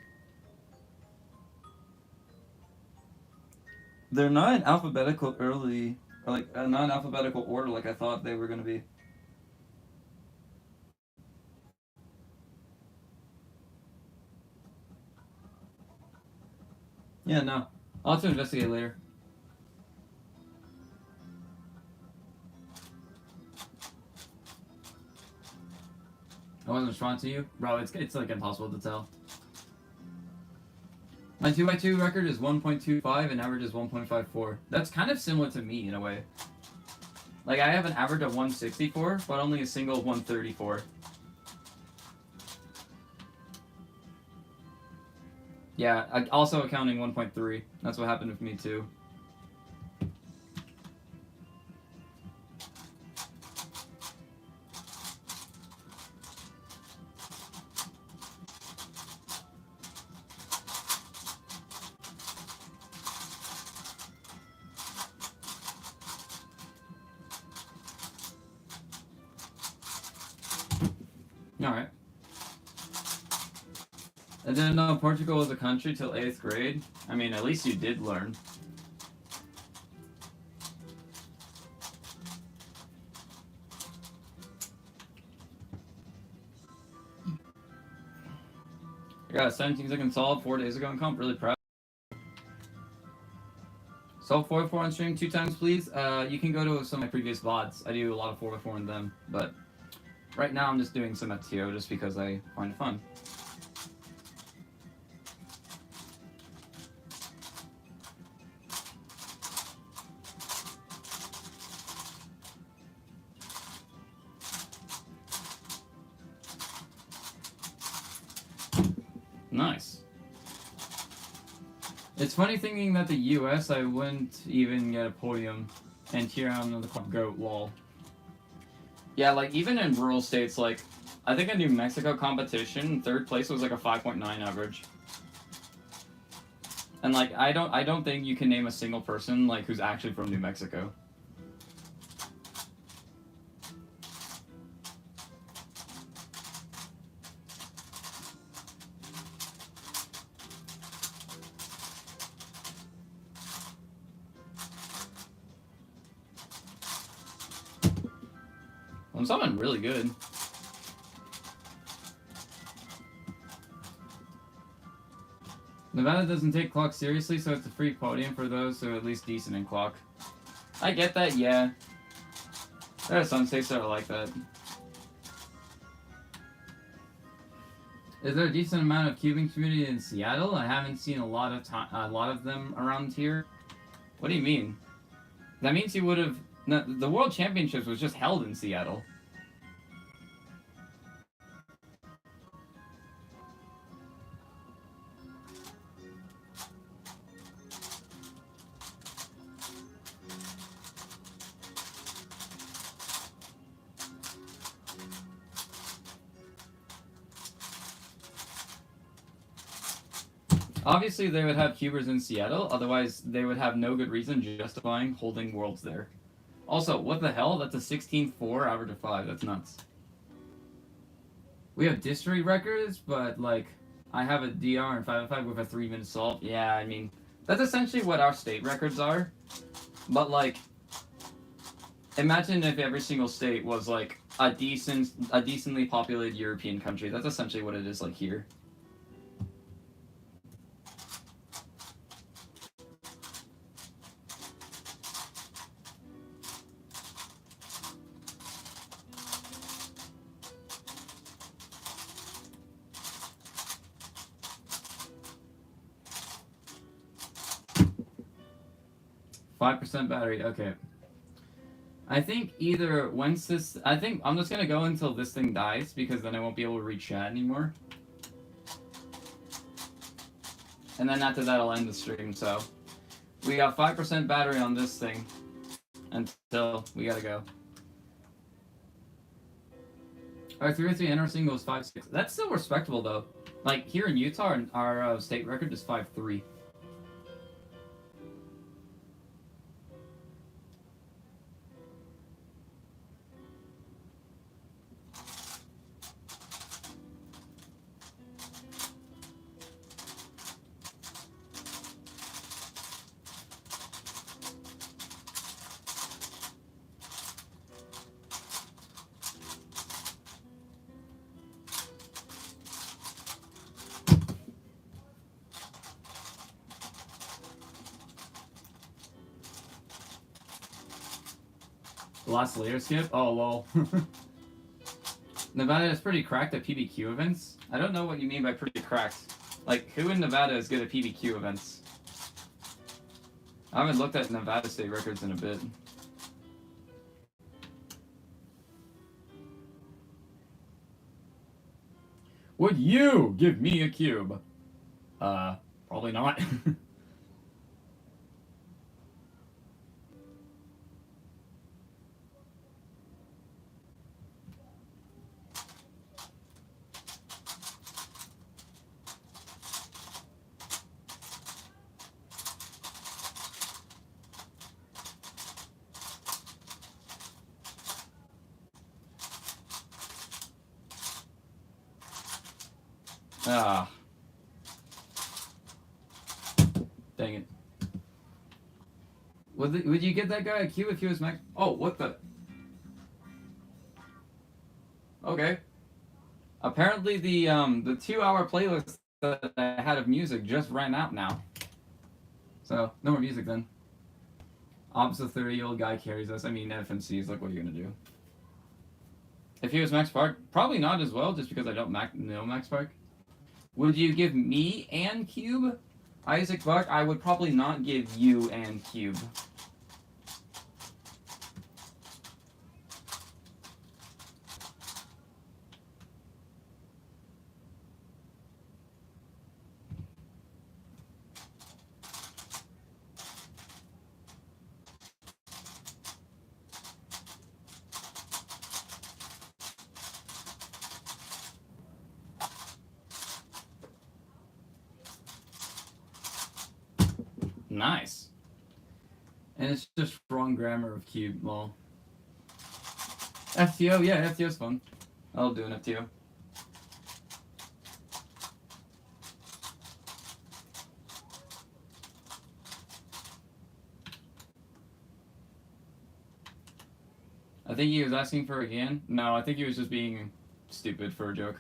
They're not in alphabetical early, or like a non-alphabetical order like I thought they were going to be. Yeah, no. I'll have to investigate later. I wasn't responding to you? Bro, it's like impossible to tell. My 2x2 record is 1.25 and average is 1.54. That's kind of similar to me in a way. Like, I have an average of 164, but only a single 134. Yeah, also accounting 1.3. That's what happened with me too. Alright. I didn't know Portugal was a country till 8th grade. I mean, at least you did learn. I got a 17-second solve 4 days ago in comp. Really proud. Solve 4x4 on stream 2 times, please. You can go to some of my previous VODs. I do a lot of 4x4 in them, but right now I'm just doing some FTO just because I find it fun. Nice. It's funny thinking that the US, I wouldn't even get a podium, and here I'm the GOAT, lol. Yeah, like, even in rural states, like, I think in New Mexico competition, 3rd place was like a 5.9 average. And, like, I don't think you can name a single person, like, who's actually from New Mexico. I'm someone really good. Nevada doesn't take clock seriously, so it's a free podium for those who are at least decent in clock. I get that, yeah. There are some states that are like that. Is there a decent amount of cubing community in Seattle? I haven't seen a lot of them around here. What do you mean? That means you would have... No, the World Championships was just held in Seattle. 'Obviously, they would have cubers in Seattle, otherwise they would have no good reason justifying holding worlds there. Also, what the hell? That's a 16-4 average of 5. That's nuts. We have district records, but, like, I have a DR in 5-5 with a 3-minute solve. Yeah, I mean, that's essentially what our state records are. But, like, imagine if every single state was, like, a decently populated European country. That's essentially what it is like here. %, battery, okay. I think either once this... I think I'm just gonna go until this thing dies, because then I won't be able to read chat anymore. And then after that I'll end the stream, so... We got 5% battery on this thing. Until we gotta go. Our 3-3 inner single is 5-6. That's still respectable, though. Like, here in Utah, our state record is 5-3. Last layer skip? Oh, lol. Nevada is pretty cracked at PBQ events. I don't know what you mean by pretty cracked. Like, who in Nevada is good at PBQ events? I haven't looked at Nevada state records in a bit. Would you give me a cube? Probably not. Ah. Dang it. Would you get that guy a cube if he was max? Oh, what the? Okay. Apparently the 2-hour playlist that I had of music just ran out now. So no more music then. Opposite 30-year-old guy carries us. I mean, FMCs. Like, what are you gonna do? If he was Max Park, probably not as well, just because I don't know Max Park. Would you give me and Cube? Isaac Buck, I would probably not give you and Cube. Nice. And it's just wrong grammar of Cube, lol. FTO, yeah, FTO's fun. I'll do an FTO. I think he was asking for a again. No, I think he was just being stupid for a joke.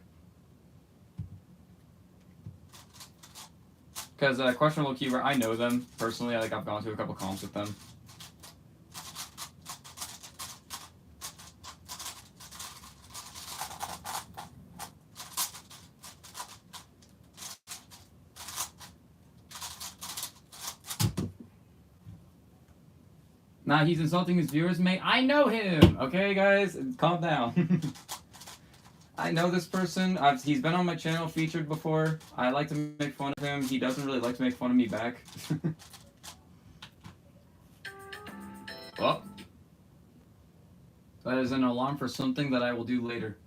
Because Questionable Keyword, I know them personally. I've gone to a couple comps with them. Nah, he's insulting his viewers, mate. I know him! Okay, guys? Calm down. I know this person. He's been on my channel, featured before. I like to make fun of him. He doesn't really like to make fun of me back. Well, that is an alarm for something that I will do later.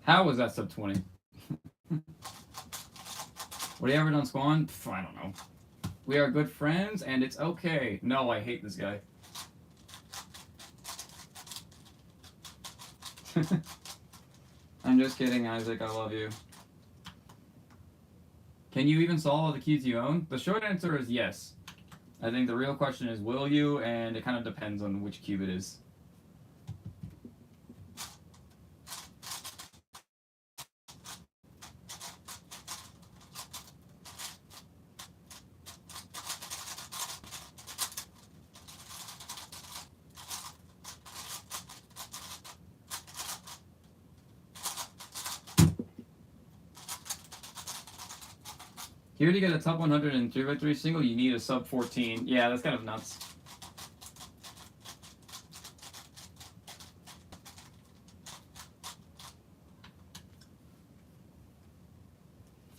How was that sub 20? What have you ever done, Squan? I don't know. We are good friends, and it's okay. No, I hate this guy. I'm just kidding, Isaac. I love you. Can you even solve all the cubes you own? The short answer is yes. I think the real question is, will you? And it kind of depends on which cube it is. Here to get a top 100 in 3x3 single, you need a sub 14. Yeah, that's kind of nuts.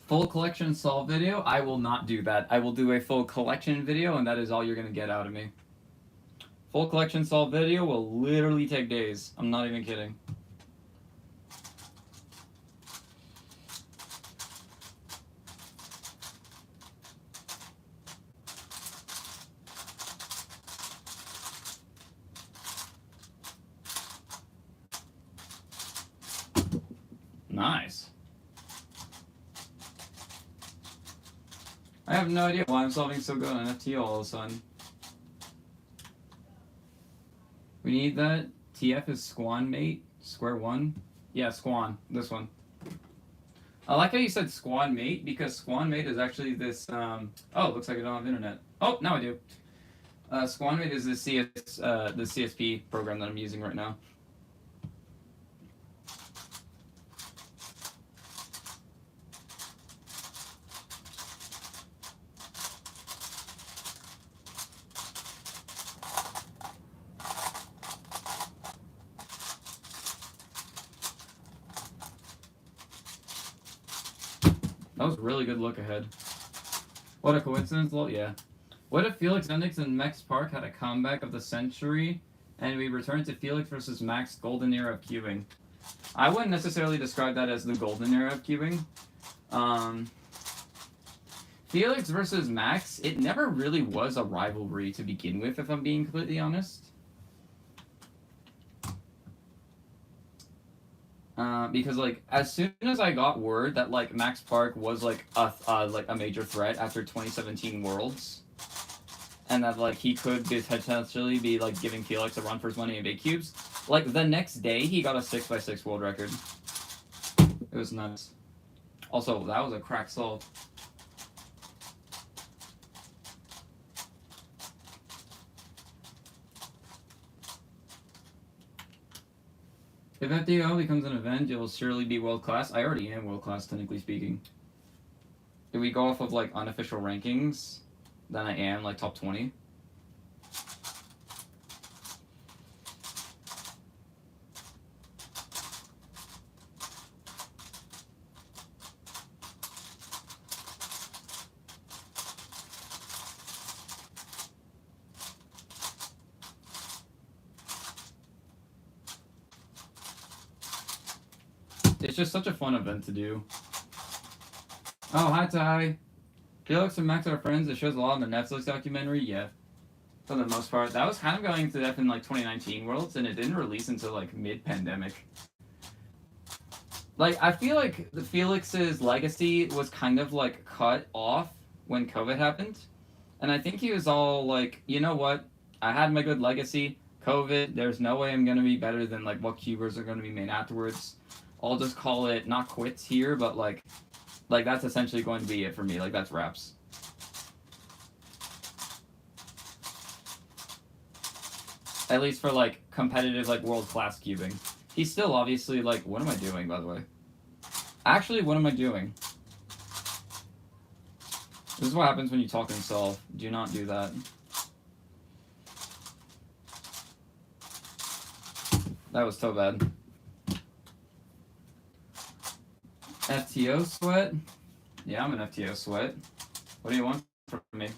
Full collection solve video? I will not do that. I will do a full collection video, and that is all you're going to get out of me. Full collection solve video will literally take days. I'm not even kidding. Nice. I have no idea why I'm solving so good on FTO all of a sudden. We need that. TF is Squan mate. Square one. Yeah, Squan. This one. I like how you said Squan mate, because Squan mate is actually this. Oh, it looks like I don't have internet. Oh, now I do. Squan mate is the CSP program that I'm using right now. That was a really good look ahead. What a coincidence, lol. Yeah. What if Felix Mendix and Max Park had a comeback of the century And we return to Felix versus Max, golden era of cubing. I wouldn't necessarily describe that as the golden era of cubing. Felix versus Max, it never really was a rivalry to begin with, if I'm being completely honest. Because like as soon as I got word that like Max Park was like a major threat after 2017 Worlds, and that like he could potentially be like giving Felix a run for his money in big cubes, like the next day he got a 6x6 world record. It was nuts. Also, that was a crack solve. If FDO becomes an event, you'll surely be world class. I already am world class, technically speaking. If we go off of like unofficial rankings, then I am like top 20. It's just such a fun event to do. Oh, hi Ty. Felix and Max are friends. It shows a lot in the Netflix documentary. Yeah, for the most part. That was kind of going to death in like 2019 Worlds, and it didn't release until like mid-pandemic. Like, I feel like the Felix's legacy was kind of like cut off when COVID happened. And I think he was all like, you know what? I had my good legacy. COVID, there's no way I'm going to be better than like what cubers are going to be made afterwards. I'll just call it not quits here, but like that's essentially going to be it for me. Like, that's wraps. At least for like competitive, like world class cubing. He's still obviously like, what am I doing, by the way? Actually, what am I doing? This is what happens when you talk and solve. Do not do that. That was so bad. FTO sweat? Yeah, I'm an FTO sweat. What do you want from me?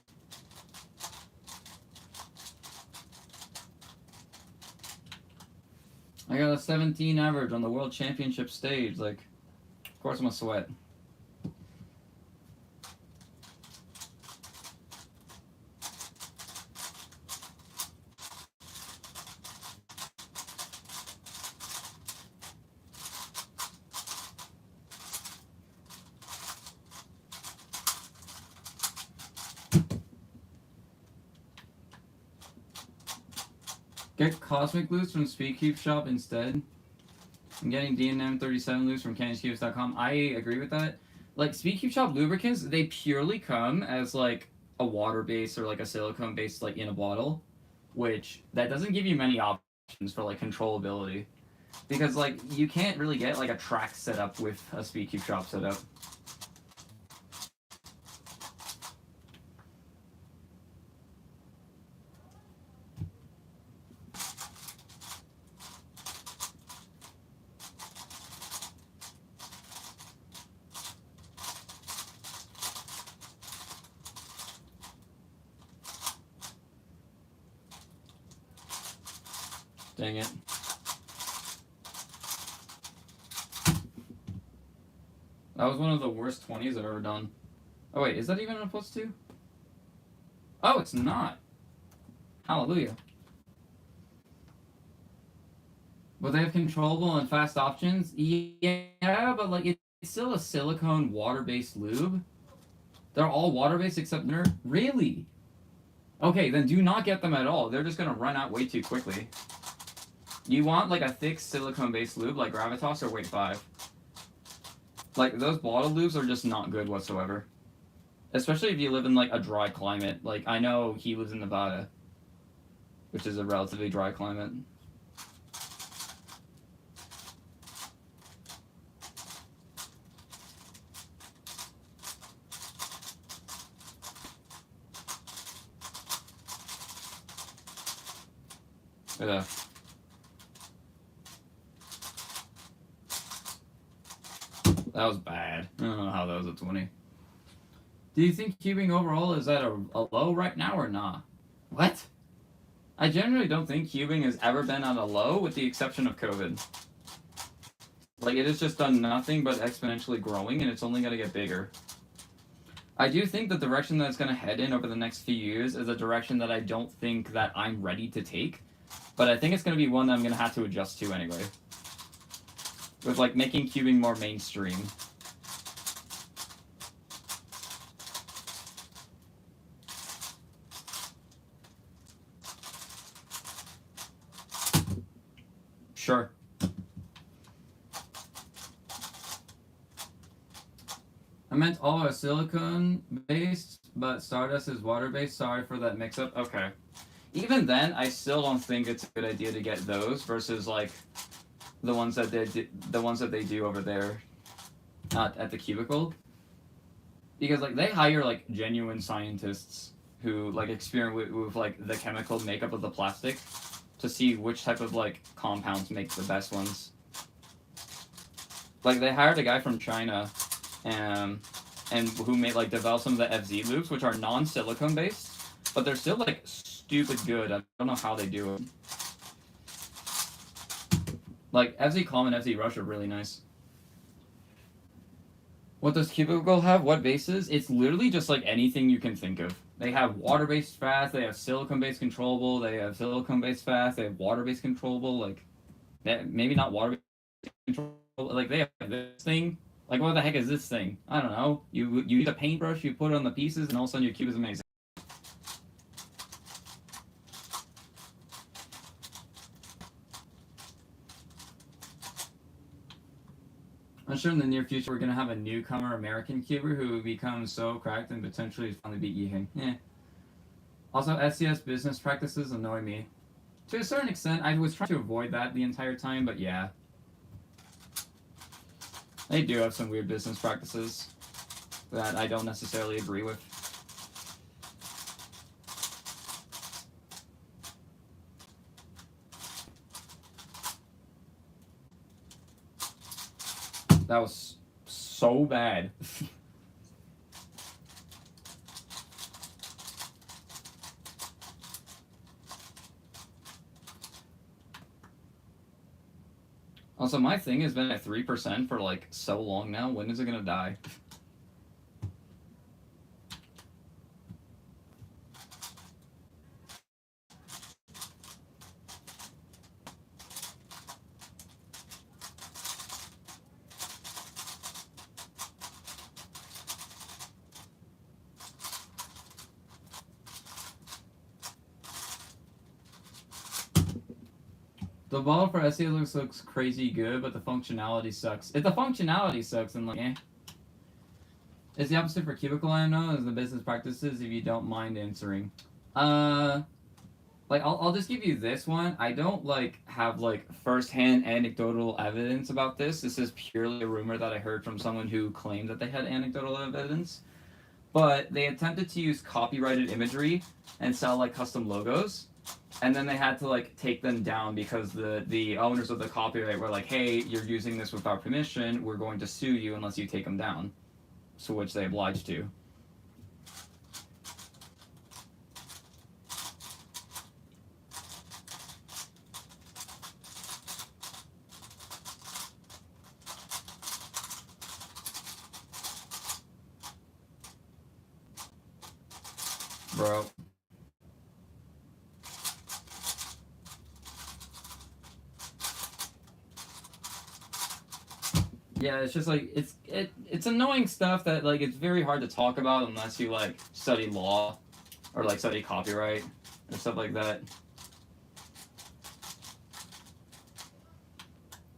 I got a 17 average on the World Championship stage. Like, of course I'm a sweat. Get Cosmic Loose from Speedcube Shop instead. I'm getting DNM 37 loose from CandyCubes.com. I agree with that. Like, Speedcube Shop lubricants, they purely come as like a water base or like a silicone base like in a bottle, which that doesn't give you many options for like controllability. Because like you can't really get like a track setup with a Speedcube Shop setup. Dang it. That was one of the worst 20s I've ever done. Oh wait, is that even a +2? Oh, it's not. Hallelujah. But they have controllable and fast options? Yeah, but like it's still a silicone water-based lube. They're all water-based except they're... Really? Okay, then do not get them at all. They're just gonna run out way too quickly. You want like a thick silicone-based lube like Gravitas or Weight 5. Like, those bottle lubes are just not good whatsoever. Especially if you live in like a dry climate. Like, I know he lives in Nevada, which is a relatively dry climate. Yeah. That was bad. I don't know how that was a 20. Do you think cubing overall is at a low right now or not? What? I generally don't think cubing has ever been at a low, with the exception of COVID. Like, it has just done nothing but exponentially growing, and it's only going to get bigger. I do think the direction that it's going to head in over the next few years is a direction that I don't think that I'm ready to take, but I think it's going to be one that I'm going to have to adjust to anyway. With, like, making cubing more mainstream. Sure. I meant all are silicone-based, but Stardust is water-based. Sorry for that mix-up. Okay. Even then, I still don't think it's a good idea to get those versus, like, the ones that they do over there at the cubicle. Because, like, they hire, like, genuine scientists who, like, experiment with like, the chemical makeup of the plastic to see which type of, like, compounds make the best ones. Like, they hired a guy from China, and who made, like, develop some of the FZ loops, which are non-silicone based, but they're still, like, stupid good. I don't know how they do it. Like, FZ Calm and FZ Rush are really nice. What does Cubicle have? What bases? It's literally just, like, anything you can think of. They have water-based fast, they have silicone-based controllable, they have silicone-based fast, they have water-based controllable, like, maybe not water-based controllable, like, they have this thing. Like, what the heck is this thing? I don't know. You use a paintbrush, you put it on the pieces, and all of a sudden your cube is amazing. I'm sure in the near future we're going to have a newcomer American cuber who becomes so cracked and potentially finally beat Yiheng. Yeah. Also, SCS business practices annoy me. To a certain extent, I was trying to avoid that the entire time, but yeah. They do have some weird business practices that I don't necessarily agree with. That was so bad. Also, my thing has been at 3% for, like, so long now. When is it gonna die? The ball for SEO looks crazy good, but the functionality sucks. If the functionality sucks, then, like, eh. It's the opposite for Cubicle, I know, as the business practices, if you don't mind answering. Like, I'll just give you this one. I don't, like, have, like, first-hand anecdotal evidence about this. This is purely a rumor that I heard from someone who claimed that they had anecdotal evidence. But they attempted to use copyrighted imagery and sell, like, custom logos. And then they had to, like, take them down because the owners of the copyright were like, hey, you're using this without permission, we're going to sue you unless you take them down. So which they obliged to. Bro. Yeah, it's just like it's annoying stuff that, like, it's very hard to talk about unless you, like, study law or, like, study copyright or stuff like that.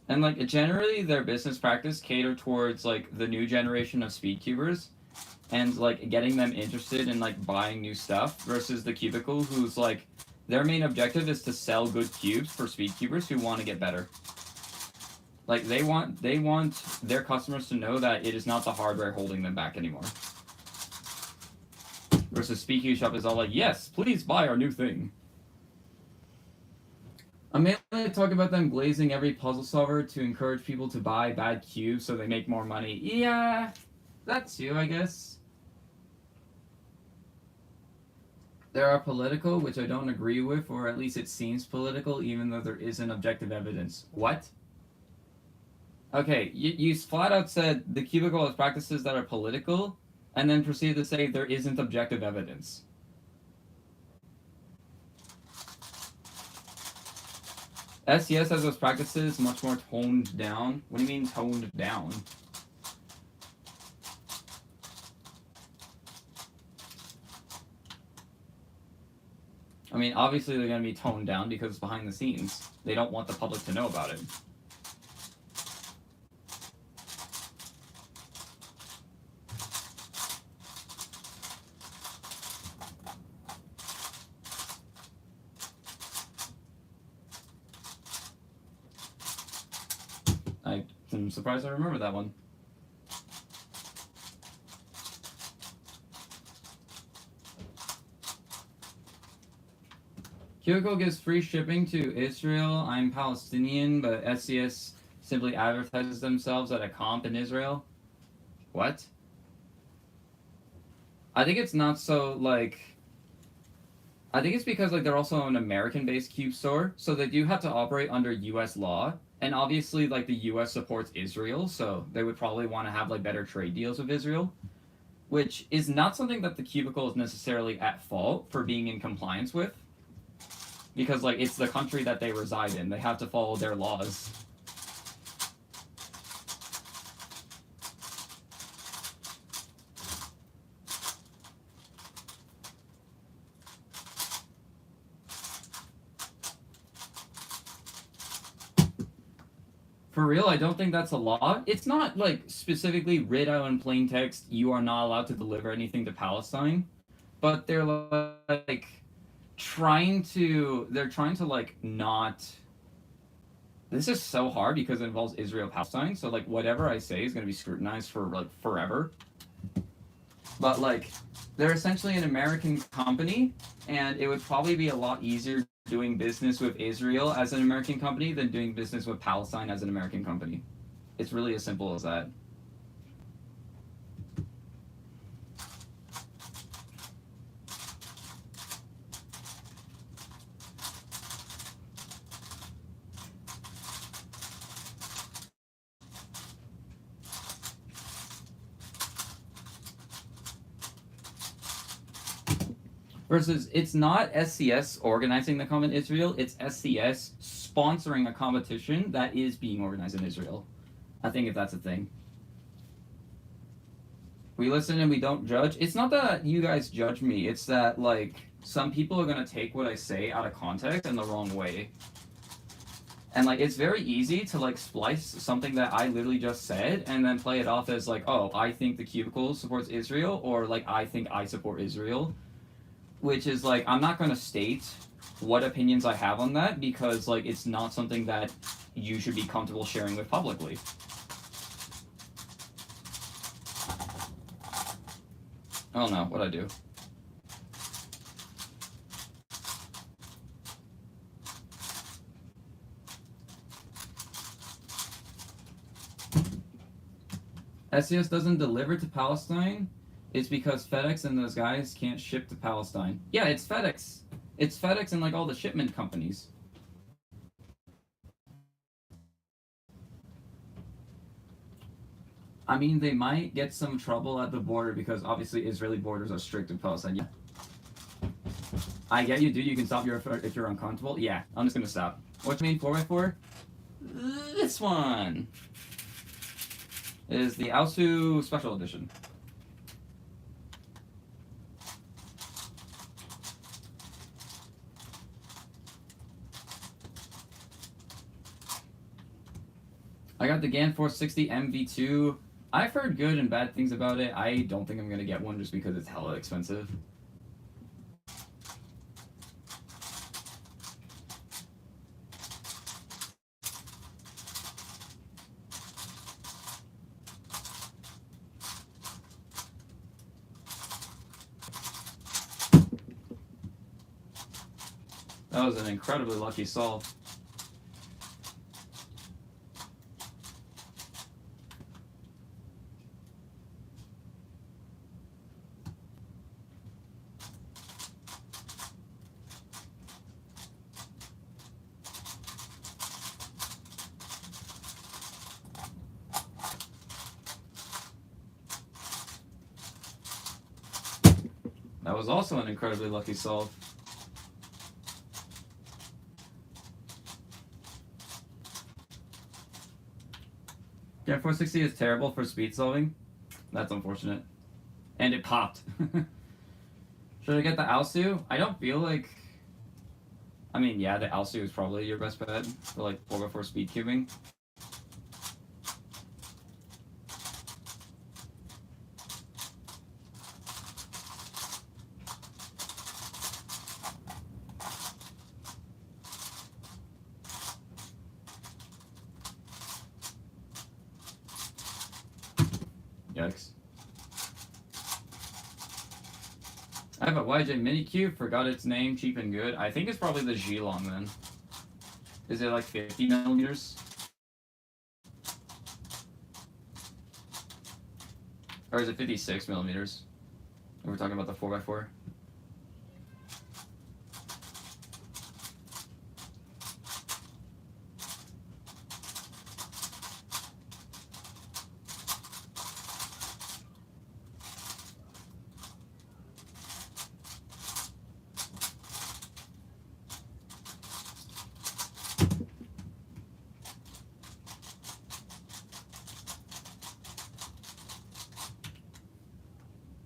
And, like, generally their business practice cater towards, like, the new generation of speedcubers and, like, getting them interested in, like, buying new stuff versus the cubicle whose, like, their main objective is to sell good cubes for speedcubers who want to get better. Like, they want their customers to know that it is not the hardware holding them back anymore. Versus Speedcube Shop is all like, yes, please buy our new thing. I'm mainly talking about them glazing every puzzle solver to encourage people to buy bad cubes so they make more money. Yeah, that too, I guess. There are political, which I don't agree with, or at least it seems political, even though there isn't objective evidence. What? Okay, you flat out said the cubicle has practices that are political, and then proceeded to say there isn't objective evidence. SES has those practices much more toned down. What do you mean toned down? I mean, obviously they're going to be toned down because it's behind the scenes. They don't want the public to know about it. I'm surprised I remember that one. Kyoko gives free shipping to Israel. I'm Palestinian, but SCS simply advertises themselves at a comp in Israel. What? I think it's not so, like... I think it's because, like, they're also an American-based cube store, so they do have to operate under U.S. law. And obviously, like, the U.S. supports Israel, so they would probably want to have, like, better trade deals with Israel. Which is not something that the cubicle is necessarily at fault for being in compliance with. Because, like, it's the country that they reside in. They have to follow their laws. For real, I don't think that's a law. It's not, like, specifically writ out in plain text, you are not allowed to deliver anything to Palestine. But they're, like, trying to, like, not... This is so hard because it involves Israel-Palestine, so, like, whatever I say is going to be scrutinized for, like, forever. But, like, they're essentially an American company, and it would probably be a lot easier doing business with Israel as an American company than doing business with Palestine as an American company. It's really as simple as that. Versus, it's not SCS organizing the comp in Israel, it's SCS sponsoring a competition that is being organized in Israel. I think if that's a thing. We listen and we don't judge. It's not that you guys judge me, it's that, like, some people are going to take what I say out of context in the wrong way. And, like, it's very easy to, like, splice something that I literally just said and then play it off as, like, oh, I think the cubicle supports Israel, or, like, I think I support Israel. Which is, like, I'm not going to state what opinions I have on that because, like, it's not something that you should be comfortable sharing with publicly. Oh no, what'd I do? SCS doesn't deliver to Palestine? It's because FedEx and those guys can't ship to Palestine. Yeah, it's FedEx. It's FedEx and, like, all the shipment companies. I mean, they might get some trouble at the border because obviously Israeli borders are strict with Palestine. Yeah. I get you, dude. You can stop if you're uncomfortable. Yeah, I'm just gonna stop. What's your main 4x4? This one is the Aosu Special Edition. I got the GAN 460 MV2. I've heard good and bad things about it. I don't think I'm going to get one just because it's hella expensive. That was an incredibly lucky solve. That was also an incredibly lucky solve. Yeah, 460 is terrible for speed solving. That's unfortunate. And it popped. Should I get the Alsu? I don't feel like... I mean, yeah, the Alsu is probably your best bet for like 4x4 speed cubing. Yikes. I have a YJ Mini Cube, forgot its name, cheap and good. I think it's probably the G-Long then. Is it like 50 millimeters? Or is it 56 millimeters? We're talking about the 4x4.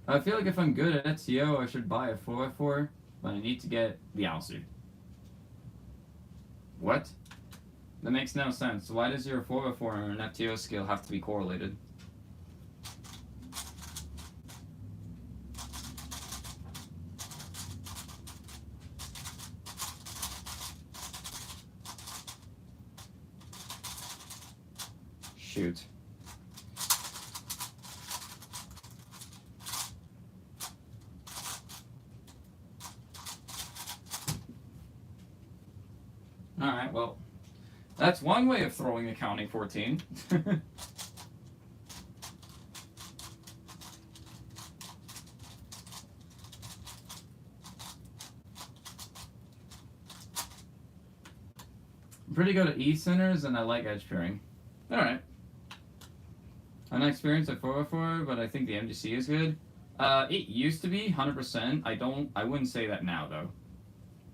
I feel like if I'm good at SEO, I should buy a 4x4, but I need to get the Alsu. What? That makes no sense. Why does your 4x4 and an FTO skill have to be correlated? Shoot. Alright, well, that's one way of throwing accounting 14. I'm pretty good at E-centers, and I like edge pairing. Alright. I'm not experienced at 4x4, but I think the MGC is good. It used to be 100%. I wouldn't say that now, though.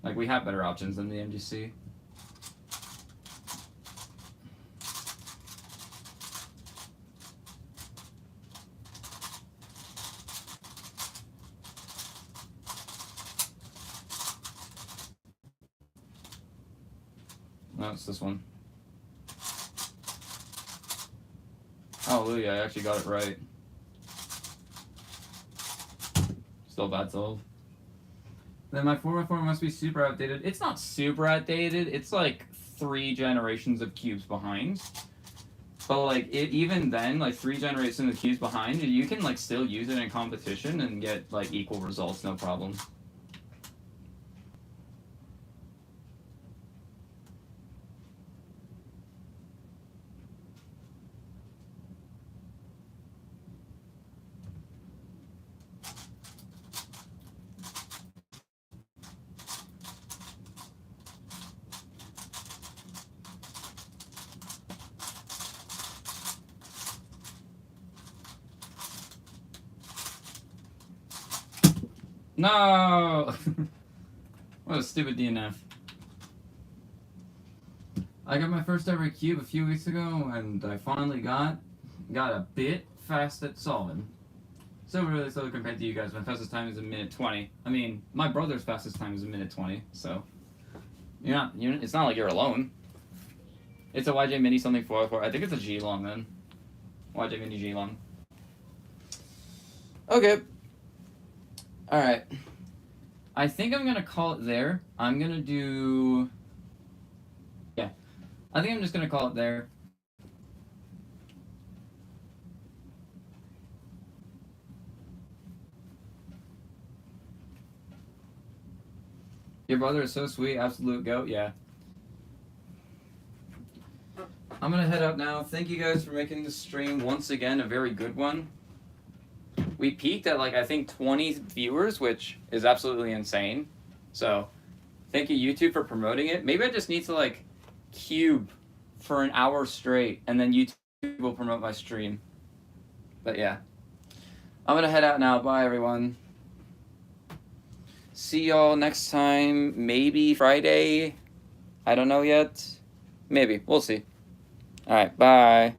Like, we have better options than the MGC. No, it's this one. Hallelujah, I actually got it right. Still bad solve. Then my 4x4 must be super outdated. It's not super outdated. It's like 3 generations of cubes behind. But like even then, like 3 generations of cubes behind, you can like still use it in competition and get like equal results, no problem. No! What a stupid DNF. I got my first ever cube a few weeks ago, and I finally got a bit fast at solving. So really slow compared to you guys. My fastest time is a minute 20. I mean, my brother's fastest time is a minute 20, so it's not like you're alone. It's a YJ Mini something 404. I think it's a G-Long then. YJ Mini G-Long. Okay. Alright. I think I'm going to call it there. I'm going to do... Yeah. I think I'm just going to call it there. Your brother is so sweet. Absolute goat. Yeah. I'm going to head out now. Thank you guys for making this stream once again a very good one. We peaked at like I think 20 viewers, which is absolutely insane. So thank you YouTube for promoting it. Maybe I just need to like cube for an hour straight and then YouTube will promote my stream. But yeah. I'm gonna head out now. Bye everyone. See y'all next time. Maybe Friday. I don't know yet. Maybe. We'll see. All right. Bye.